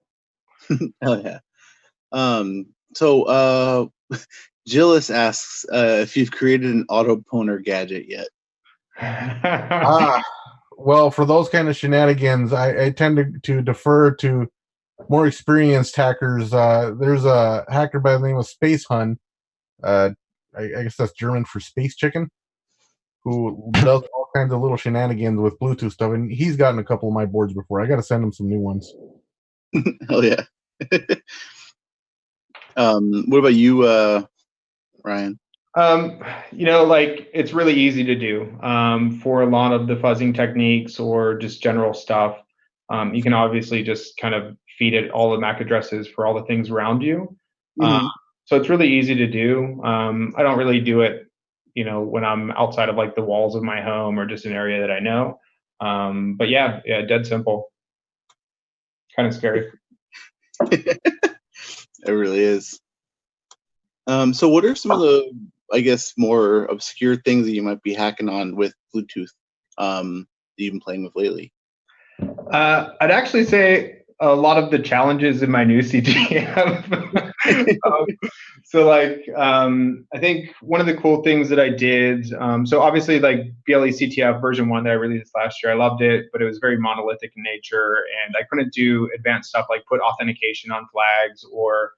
Hell yeah. So Gillis asks if you've created an auto-poner gadget yet. Well, for those kind of shenanigans, I tend to defer to more experienced hackers. There's a hacker by the name of Space Hun. I guess that's German for space chicken, who does all kinds of little shenanigans with Bluetooth stuff, and he's gotten a couple of my boards before. I got to send him some new ones. Hell yeah. What about you, Ryan? It's really easy to do for a lot of the fuzzing techniques or just general stuff. You can obviously just kind of feed it all the MAC addresses for all the things around you. So it's really easy to do. I don't really do it, when I'm outside of the walls of my home or just an area that I know. But yeah, dead simple. Kind of scary. It really is. So what are some of the, I guess, more obscure things that you might be hacking on with Bluetooth that you've been playing with lately? I'd actually say a lot of the challenges in my new CTF. I think one of the cool things that I did, so obviously BLECTF version 1 that I released last year, I loved it, but it was very monolithic in nature, and I couldn't do advanced stuff like put authentication on flags or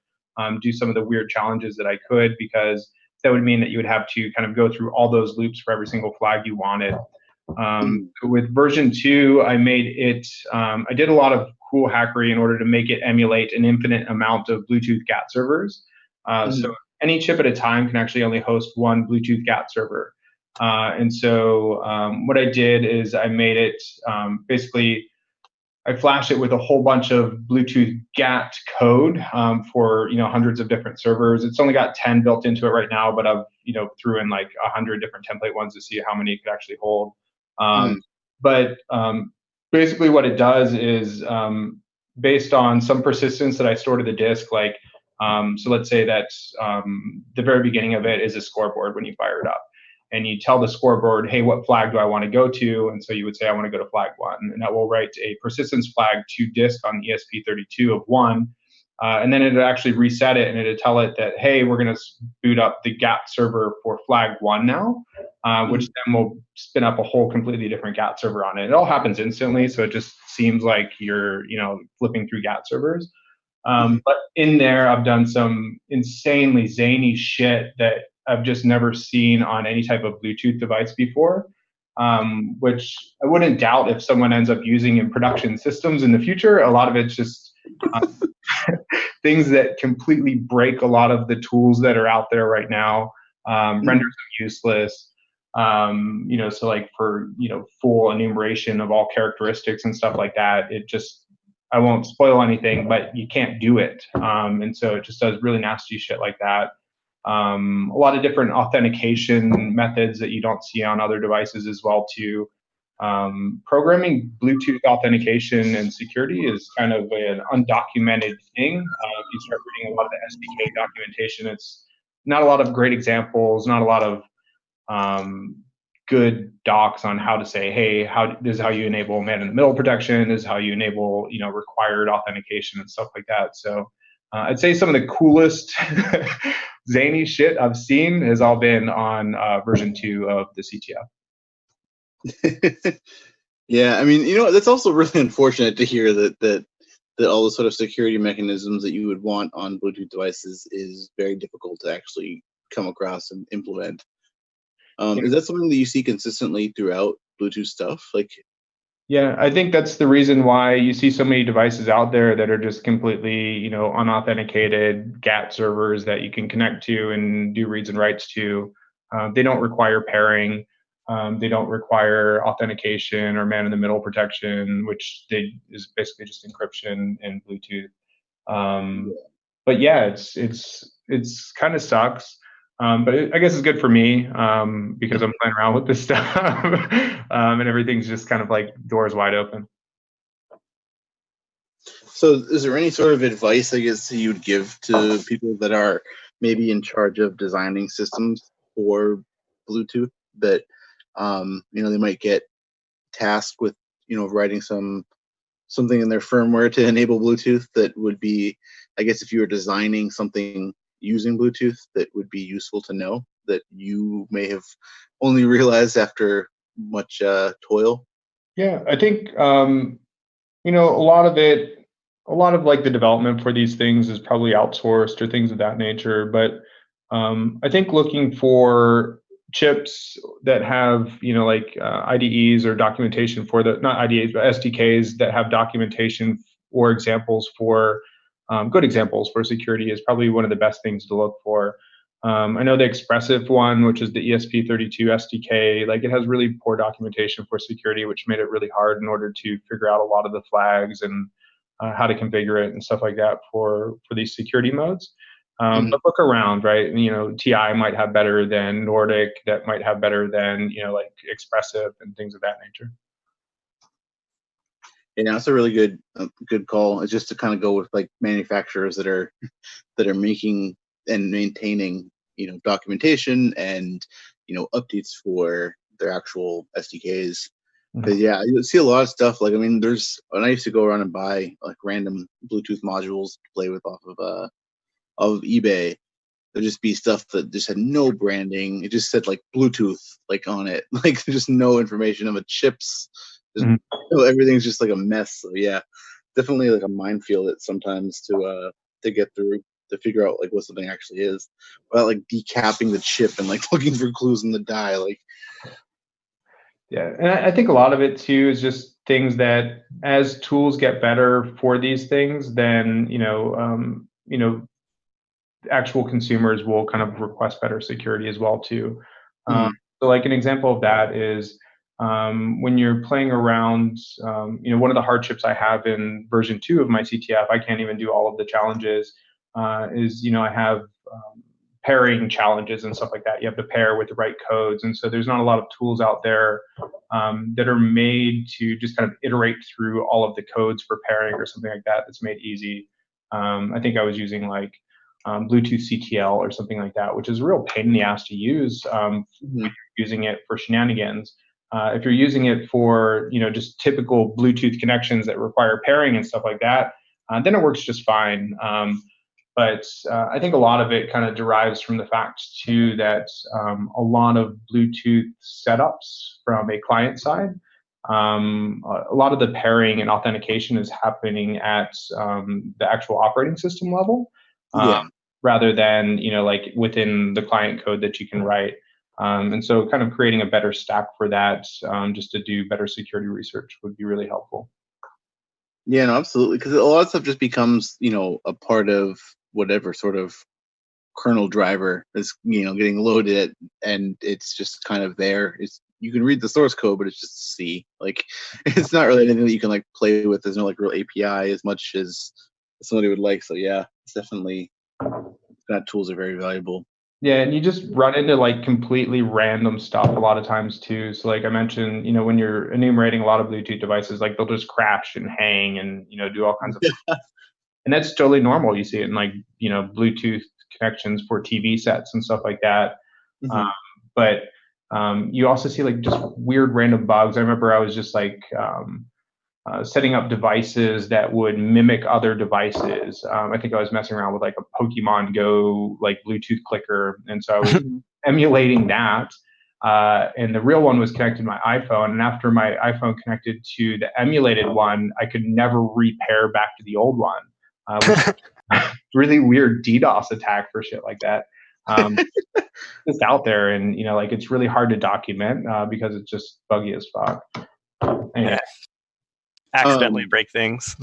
do some of the weird challenges that I could, because that would mean that you would have to kind of go through all those loops for every single flag you wanted. With version 2, I made it, I did a lot of cool hackery in order to make it emulate an infinite amount of Bluetooth GAT servers. So any chip at a time can actually only host one Bluetooth GAT server. And so what I did is I made it, basically, I flashed it with a whole bunch of Bluetooth GAT code for hundreds of different servers. It's only got 10 built into it right now, but I've threw in 100 different template ones to see how many it could actually hold. But basically what it does is based on some persistence that I store to the disk, so let's say that the very beginning of it is a scoreboard when you fire it up. And you tell the scoreboard, hey, what flag do I want to go to? And so you would say, I want to go to flag 1. And that will write a persistence flag to disk on ESP32 of 1. And then it'll actually reset it, and it'll tell it that, hey, we're going to boot up the GAT server for flag 1 now, which then will spin up a whole completely different GAT server on it. It all happens instantly, so it just seems like you're flipping through GAT servers. But in there, I've done some insanely zany shit that I've just never seen on any type of Bluetooth device before, which I wouldn't doubt if someone ends up using in production systems in the future. A lot of it's just things that completely break a lot of the tools that are out there right now, renders them useless. So for full enumeration of all characteristics and stuff like that, it just I won't spoil anything, but you can't do it. And so it just does really nasty shit like that. A lot of different authentication methods that you don't see on other devices as well too. Programming Bluetooth authentication and security is kind of an undocumented thing. If you start reading a lot of the SDK documentation, it's not a lot of great examples, not a lot of good docs on how to say, hey, this is how you enable man-in-the-middle protection, this is how you enable, required authentication and stuff like that. So I'd say some of the coolest zany shit I've seen has all been on version 2 of the CTF. Yeah, I mean, that's also really unfortunate to hear that all the sort of security mechanisms that you would want on Bluetooth devices is very difficult to actually come across and implement. Is that something that you see consistently throughout Bluetooth stuff? Yeah, I think that's the reason why you see so many devices out there that are just completely, unauthenticated GATT servers that you can connect to and do reads and writes to. They don't require pairing. They don't require authentication or man-in-the-middle protection, which is basically just encryption in Bluetooth. But yeah, it's kind of sucks. But I guess it's good for me because I'm playing around with this stuff and everything's just kind of like doors wide open. So is there any sort of advice, I guess, you'd give to people that are maybe in charge of designing systems for Bluetooth that, they might get tasked with, writing something in their firmware to enable Bluetooth that would be, I guess, if you were designing something using Bluetooth that would be useful to know that you may have only realized after much toil? Yeah, I think, a lot of like the development for these things is probably outsourced or things of that nature. But I think looking for chips that have, IDEs or documentation for not IDEs, but SDKs that have documentation or examples for good examples for security is probably one of the best things to look for. I know the Expressive one, which is the ESP32 SDK, it has really poor documentation for security, which made it really hard in order to figure out a lot of the flags and how to configure it and stuff like that for these security modes. But look around, right? TI might have better than Nordic, that might have better than, Expressive and things of that nature. Yeah, that's a really good call. It's just to kind of go with manufacturers that are making and maintaining, documentation and, updates for their actual SDKs. Because yeah, you see a lot of stuff. When I used to go around and buy random Bluetooth modules to play with off of eBay, there'd just be stuff that just had no branding. It just said Bluetooth on it, just no information of chips. Everything's just a mess. So yeah, definitely a minefield at sometimes to get through to figure out what something actually is, without decapping the chip and looking for clues in the die. Yeah, and I think a lot of it too is just things that as tools get better for these things, then actual consumers will kind of request better security as well too. So an example of that is when you're playing around, one of the hardships I have in version 2 of my CTF, I can't even do all of the challenges, is I have pairing challenges and stuff like that. You have to pair with the right codes. And so there's not a lot of tools out there that are made to just kind of iterate through all of the codes for pairing or something like that that's made easy. I think I was using Bluetooth CTL or something like that, which is a real pain in the ass to use when you're using it for shenanigans. If you're using it for just typical Bluetooth connections that require pairing and stuff like that, then it works just fine. But I think a lot of it kind of derives from the fact too that a lot of Bluetooth setups from a client side, a lot of the pairing and authentication is happening at the actual operating system level. Rather than within the client code that you can write. And so kind of creating a better stack for that just to do better security research would be really helpful. Yeah, no, absolutely. Because a lot of stuff just becomes, a part of whatever sort of kernel driver is, getting loaded, and it's just kind of there. It's you can read the source code, but it's just C. Like, it's not really anything that you can like play with. There's no like real API as much as somebody would like. So yeah, it's definitely that tools are very valuable. Yeah, and you just run into like completely random stuff a lot of times too. So like I mentioned, when you're enumerating a lot of Bluetooth devices, like they'll just crash and hang and do all kinds of stuff. And that's totally normal. You see it in like Bluetooth connections for TV sets and stuff like that. Mm-hmm. But you also see like just weird random bugs. I remember I was just like setting up devices that would mimic other devices. I think I was messing around with like a Pokemon Go like Bluetooth clicker, and so I was emulating that. And the real one was connected to my iPhone. And after my iPhone connected to the emulated one, I could never repair back to the old one. Really weird DDoS attack for shit like that. It's out there, and like it's really hard to document because it's just buggy as fuck. Anyway. Accidentally break things.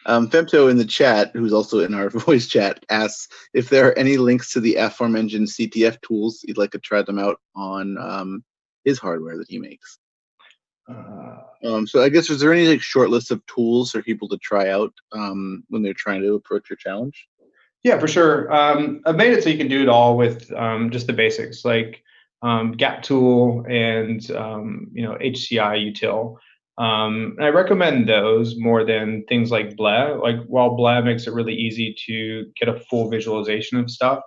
Femto in the chat, who's also in our voice chat, asks if there are any links to the aforementioned CTF tools you'd like to try them out on his hardware that he makes. So I guess, is there any like short list of tools for people to try out when they're trying to approach your challenge? Yeah, for sure. I've made it so you can do it all with just the basics, like gap tool and HCI util. And I recommend those more than things like BLE. Like, while BLE makes it really easy to get a full visualization of stuff,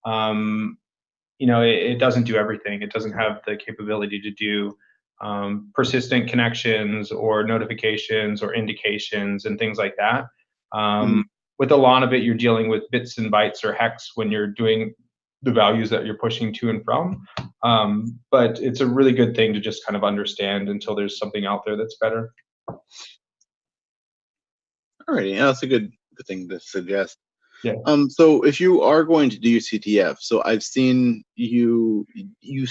it doesn't do everything. It doesn't have the capability to do persistent connections or notifications or indications and things like that. With a lot of it, you're dealing with bits and bytes or hex when you're doing the values that you're pushing to and from. But it's a really good thing to just kind of understand until there's something out there that's better. Alrighty, yeah, that's a good thing to suggest. Yeah. So if you are going to do CTF, so I've seen you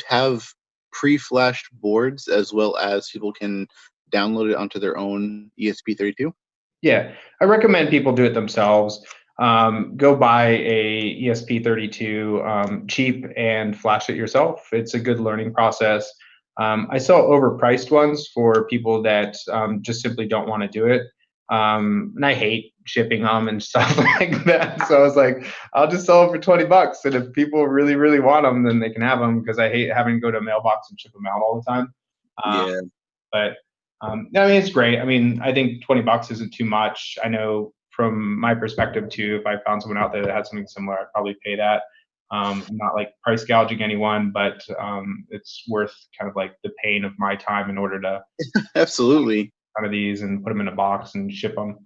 have pre-flashed boards as well as people can download it onto their own ESP32. Yeah, I recommend people do it themselves. Go buy a ESP32 cheap and flash it yourself. It's a good learning process. I sell overpriced ones for people that just simply don't want to do it. And I hate shipping them and stuff like that. So I was like, I'll just sell them for $20. And if people really, really want them, then they can have them, because I hate having to go to a mailbox and ship them out all the time. Yeah. But I mean, it's great. I mean, I think $20 isn't too much. I know from my perspective too, if I found someone out there that had something similar, I'd probably pay that. I'm not like price gouging anyone, but it's worth kind of like the pain of my time in order to absolutely out of these and put them in a box and ship them.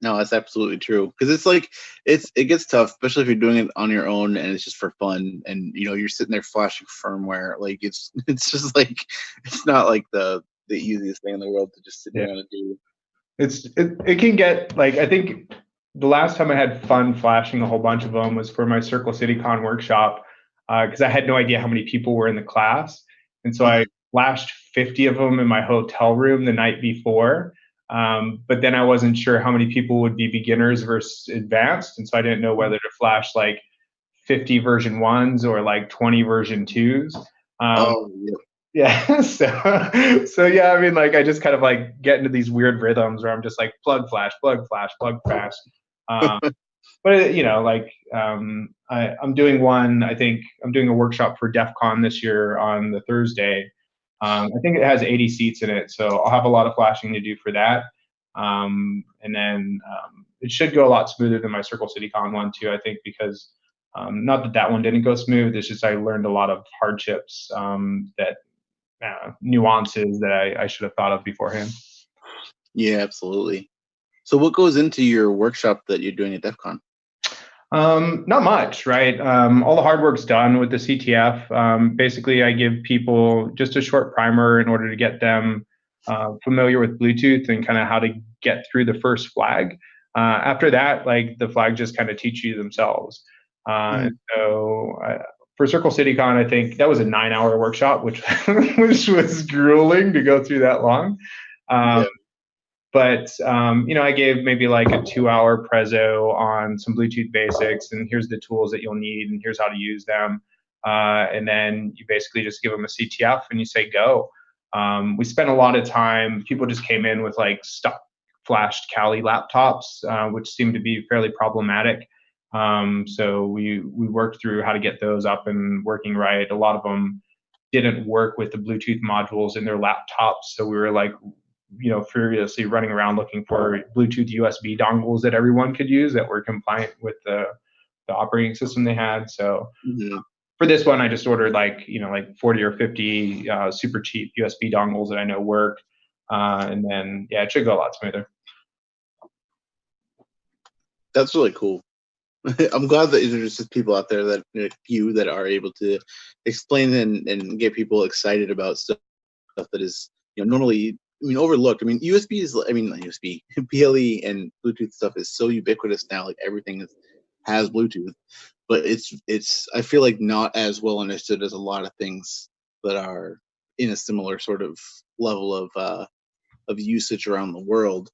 No, that's absolutely true. Because it's like it gets tough, especially if you're doing it on your own and it's just for fun, and you're sitting there flashing firmware. Like it's just like it's not like the easiest thing in the world to just sit down and do. It can get like, I think the last time I had fun flashing a whole bunch of them was for my Circle City Con workshop, because I had no idea how many people were in the class, and so I flashed 50 of them in my hotel room the night before. But then I wasn't sure how many people would be beginners versus advanced, and so I didn't know whether to flash like 50 version 1s or like 20 version 2s. Yeah. So yeah, I mean, like I just kind of like get into these weird rhythms where I'm just like plug flash, plug flash, plug flash. But like I'm doing one. I think I'm doing a workshop for DEF CON this year on the Thursday. I think it has 80 seats in it, so I'll have a lot of flashing to do for that. And then it should go a lot smoother than my Circle City Con one too, I think, because not that one didn't go smooth. It's just I learned a lot of hardships, that nuances that I should have thought of beforehand. Yeah, absolutely. So what goes into your workshop that you're doing at DEF CON? Not much, right? All the hard work's done with the CTF. Basically, I give people just a short primer in order to get them familiar with Bluetooth and kind of how to get through the first flag. After that, like the flag just kind of teach you themselves. And so for Circle City Con, I think that was a 9-hour workshop, which was grueling to go through that long. But I gave maybe like a 2-hour prezzo on some Bluetooth basics, and here's the tools that you'll need, and here's how to use them. and then you basically just give them a CTF and you say go. We spent a lot of time. People just came in with like stock flashed Kali laptops, which seemed to be fairly problematic. So we worked through how to get those up and working right. A lot of them didn't work with the Bluetooth modules in their laptops, so we were like, furiously running around looking for Bluetooth USB dongles that everyone could use that were compliant with the operating system they had. So for this one, I just ordered like 40 or 50 super cheap USB dongles that I know work, and then it should go a lot smoother. That's really cool. I'm glad that there's just people out there that that are able to explain and get people excited about stuff that is normally overlooked. USB is not USB, BLE and Bluetooth stuff is so ubiquitous now. Like everything has Bluetooth, but it's I feel like not as well understood as a lot of things that are in a similar sort of level of usage around the world.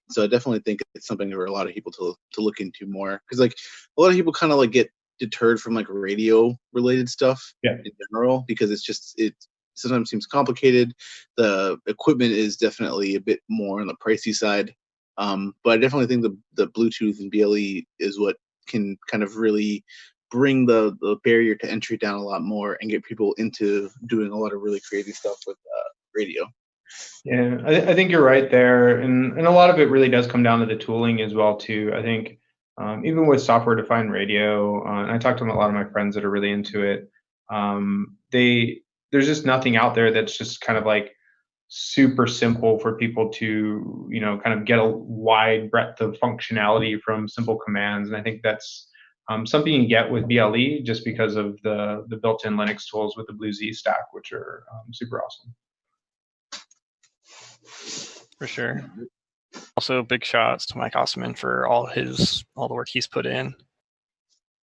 So I definitely think it's something for a lot of people to look into more, because like a lot of people kind of like get deterred from like radio related stuff in general, because it sometimes seems complicated. The equipment is definitely a bit more on the pricey side, but I definitely think the Bluetooth and BLE is what can kind of really bring the barrier to entry down a lot more and get people into doing a lot of really creative stuff with radio. Yeah, I think you're right there, and a lot of it really does come down to the tooling as well too. I think even with software-defined radio, and I talked to a lot of my friends that are really into it. There's just nothing out there that's just kind of like super simple for people to kind of get a wide breadth of functionality from simple commands, and I think that's something you get with BLE just because of the built-in Linux tools with the BlueZ stack, which are super awesome. For sure. Also, big shots to Mike Osman for all the work he's put in.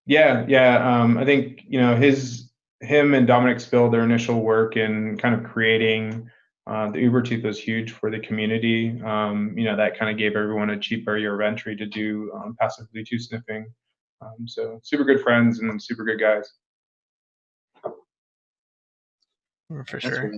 Yeah. I think him and Dominic Spill, their initial work in kind of creating the Ubertooth was huge for the community. That kind of gave everyone a cheap barrier of entry to do passive Bluetooth sniffing. So super good friends and super good guys. For sure.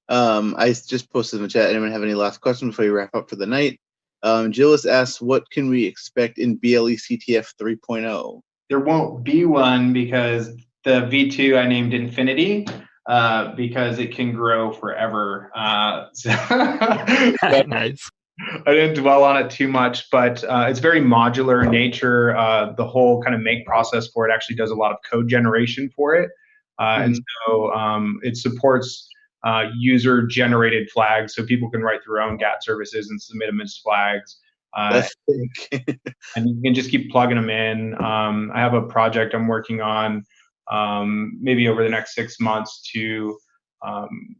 I just posted in the chat. Anyone have any last questions before you wrap up for the night? Gillis asks, what can we expect in BLE CTF 3.0? There won't be one because the V2 I named Infinity because it can grow forever. Nice. I didn't dwell on it too much, but it's very modular in nature. The whole kind of make process for it actually does a lot of code generation for it. And so it supports user-generated flags, so people can write their own GAT services and submit them as flags. And you can just keep plugging them in. I have a project I'm working on maybe over the next 6 months to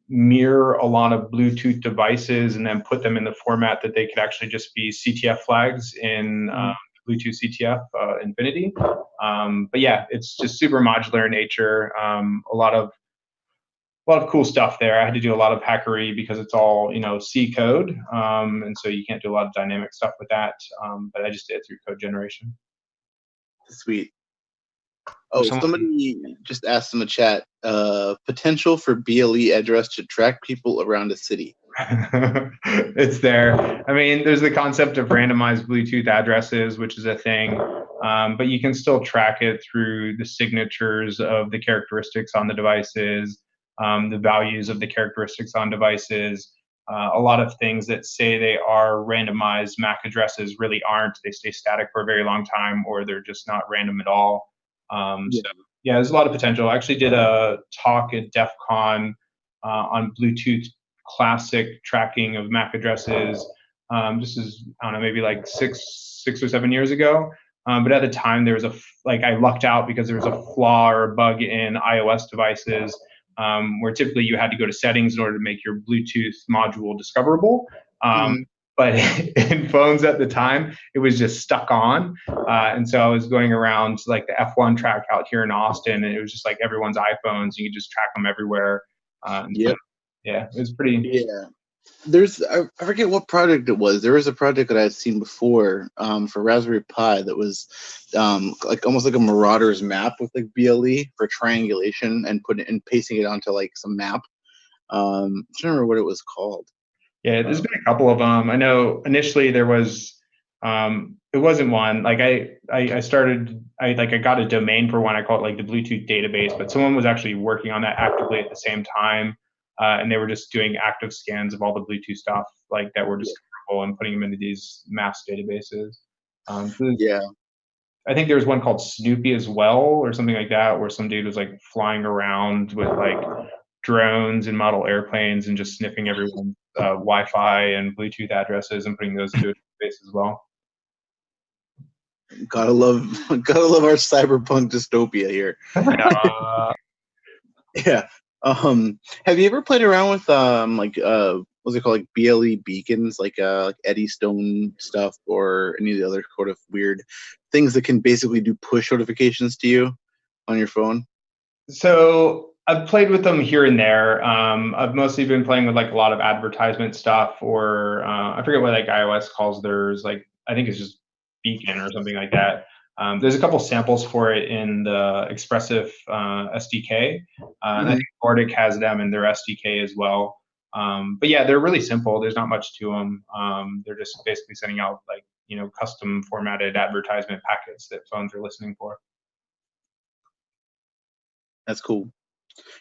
mirror a lot of Bluetooth devices and then put them in the format that they could actually just be CTF flags in Bluetooth CTF Infinity. But yeah, it's just super modular in nature. A lot of cool stuff there. I had to do a lot of hackery because it's all C code, and so you can't do a lot of dynamic stuff with that. But I just did it through code generation. Sweet. Oh, somebody just asked in the chat, potential for BLE address to track people around a city. It's there. There's the concept of randomized Bluetooth addresses, which is a thing, but you can still track it through the signatures of the characteristics on the devices, the values of the characteristics on devices. A lot of things that say they are randomized MAC addresses really aren't. They stay static for a very long time, or they're just not random at all. So yeah, there's a lot of potential. I actually did a talk at DEF CON on Bluetooth classic tracking of MAC addresses. This is, I don't know, maybe like six or 7 years ago. But at the time, there was I lucked out because there was a flaw or a bug in iOS devices where typically you had to go to settings in order to make your Bluetooth module discoverable. But in phones at the time, it was just stuck on. And so I was going around like the F1 track out here in Austin, and it was just like everyone's iPhones. You could just track them everywhere. So, yeah, it was pretty. Yeah. I forget what project it was. There was a project that I had seen before for Raspberry Pi that was like almost like a Marauders map with like BLE for triangulation and pasting it onto like some map. I don't remember what it was called. Yeah, there's been a couple of them. I know initially there was it wasn't one. Like I got a domain for one. I call it like the Bluetooth database, but someone was actually working on that actively at the same time. And they were just doing active scans of all the Bluetooth stuff like that were discoverable and putting them into these mass databases. Yeah. I think there was one called Snoopy as well, or something like that, where some dude was like flying around with like drones and model airplanes and just sniffing everyone's Wi-Fi and Bluetooth addresses and putting those into a database as well. Gotta love our cyberpunk dystopia here. Yeah. Have you ever played around with what's it called, like BLE beacons, like Eddystone stuff, or any of the other sort of weird things that can basically do push notifications to you on your phone? So I've played with them here and there. I've mostly been playing with like a lot of advertisement stuff, or I forget what like iOS calls theirs. Like I think it's just Beacon or something like that. There's a couple samples for it in the Expressive SDK, and I think Nordic has them in their SDK as well. But yeah, they're really simple. There's not much to them. They're just basically sending out like custom formatted advertisement packets that phones are listening for. That's cool.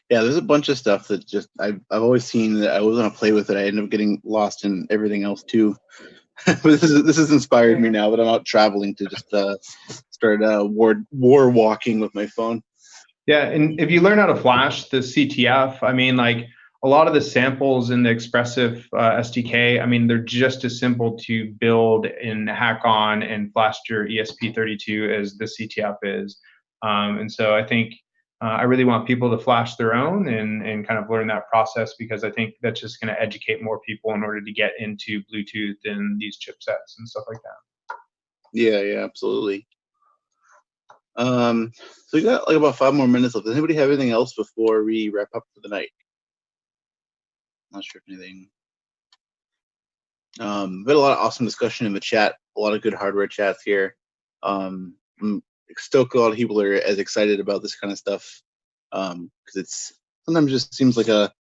Yeah, there's a bunch of stuff that just I've always seen that I was gonna play with it. I end up getting lost in everything else too. But this has inspired me now that I'm out traveling to just start war walking with my phone. Yeah, and if you learn how to flash the CTF, I mean, like a lot of the samples in the Expressive SDK, I mean, they're just as simple to build in hack-on and flash your ESP32 as the CTF is. And so I think I really want people to flash their own and kind of learn that process, because I think that's just going to educate more people in order to get into Bluetooth and these chipsets and stuff like that. Yeah, absolutely. So we got like about 5 more minutes left. Does anybody have anything else before we wrap up for the night? Not sure if anything. We had a lot of awesome discussion in the chat. A lot of good hardware chats here. I'm stoked a lot of people are as excited about this kind of stuff, because it's sometimes just seems like a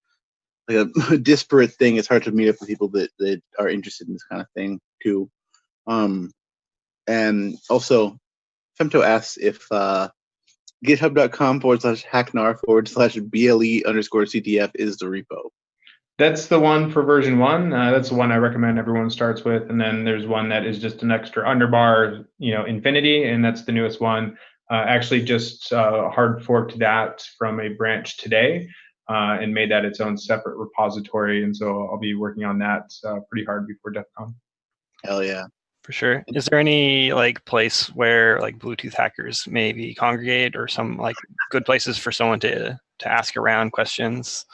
disparate thing. It's hard to meet up with people that are interested in this kind of thing too. And also, Femto asks if github.com/hackgnar/BLE_CTF is the repo. That's the one for version 1. That's the one I recommend everyone starts with. And then there's one that is just an extra underbar, infinity, and that's the newest one. Actually just hard forked that from a branch today and made that its own separate repository. And so I'll be working on that pretty hard before DEF CON. Hell yeah. For sure. Is there any like place where like Bluetooth hackers maybe congregate, or some like good places for someone to ask around questions,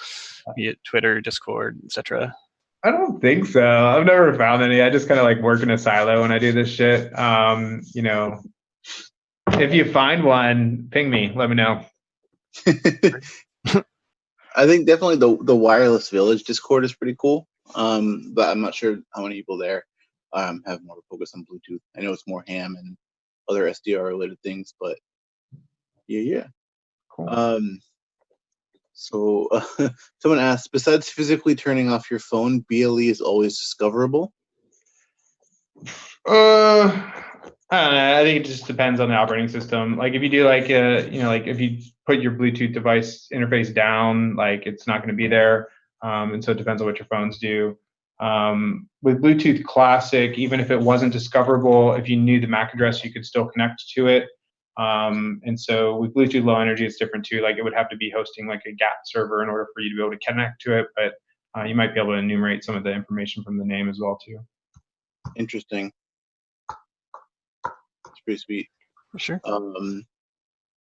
be it Twitter, Discord, etc.? I don't think so. I've never found any. I just kind of like work in a silo when I do this shit. If you find one, ping me. Let me know. I think definitely the Wireless Village Discord is pretty cool. But I'm not sure how many people there have more focus on Bluetooth. I know it's more ham and other SDR related things, but yeah. Cool. So someone asked, besides physically turning off your phone, BLE is always discoverable? I don't know. I think it just depends on the operating system. Like if you do like like if you put your Bluetooth device interface down, like it's not going to be there. And so it depends on what your phones do. With Bluetooth Classic, even if it wasn't discoverable, if you knew the MAC address, you could still connect to it. And so with Bluetooth Low Energy, it's different too. Like it would have to be hosting like a GAT server in order for you to be able to connect to it, but you might be able to enumerate some of the information from the name as well too. Interesting. It's pretty sweet. For sure. Oh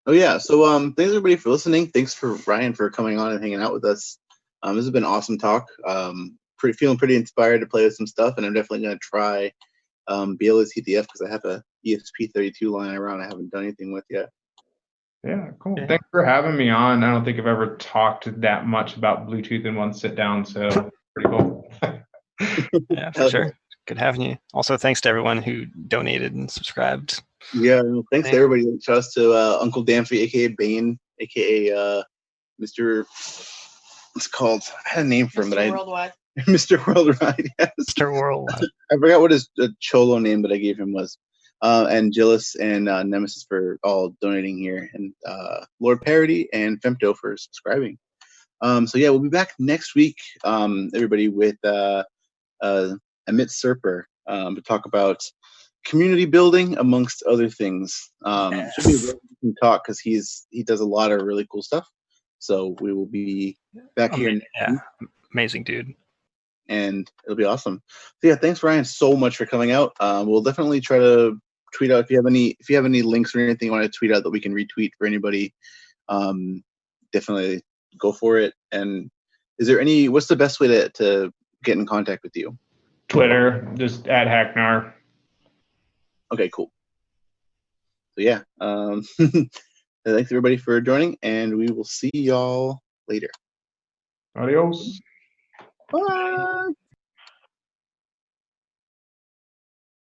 yeah. So thanks everybody for listening. Thanks for Ryan for coming on and hanging out with us. This has been an awesome talk. Feeling pretty inspired to play with some stuff, and I'm definitely gonna try BLE CTF because I have a ESP32 lying around I haven't done anything with yet. Yeah, cool. Yeah. Thanks for having me on. I don't think I've ever talked that much about Bluetooth in one sit down, so pretty cool. Yeah, for sure. Good having you. Also, thanks to everyone who donated and subscribed. Yeah, thanks to everybody. Shout out to Uncle Danfy, aka Bane, aka Mr. What's it called? I had a name for him, but Worldwide. Mr. Worldwide. Yes. Mr. Worldwide. I forgot what his cholo name that I gave him was. And Gillis and Nemesis for all donating here, and Lord Parody and Femto for subscribing. So yeah, we'll be back next week, everybody, with Amit Serper to talk about community building amongst other things. Should be a really interesting talk because he does a lot of really cool stuff. So we will be back here. Yeah, amazing dude. And it'll be awesome. So yeah, thanks Ryan so much for coming out. We'll definitely try to tweet out if you have any links or anything you want to tweet out that we can retweet for anybody. Definitely go for it. And what's the best way to get in contact with you? Twitter, just at hackgnar. Okay, cool. So yeah, thanks everybody for joining, and we will see y'all later. Adios. Bye.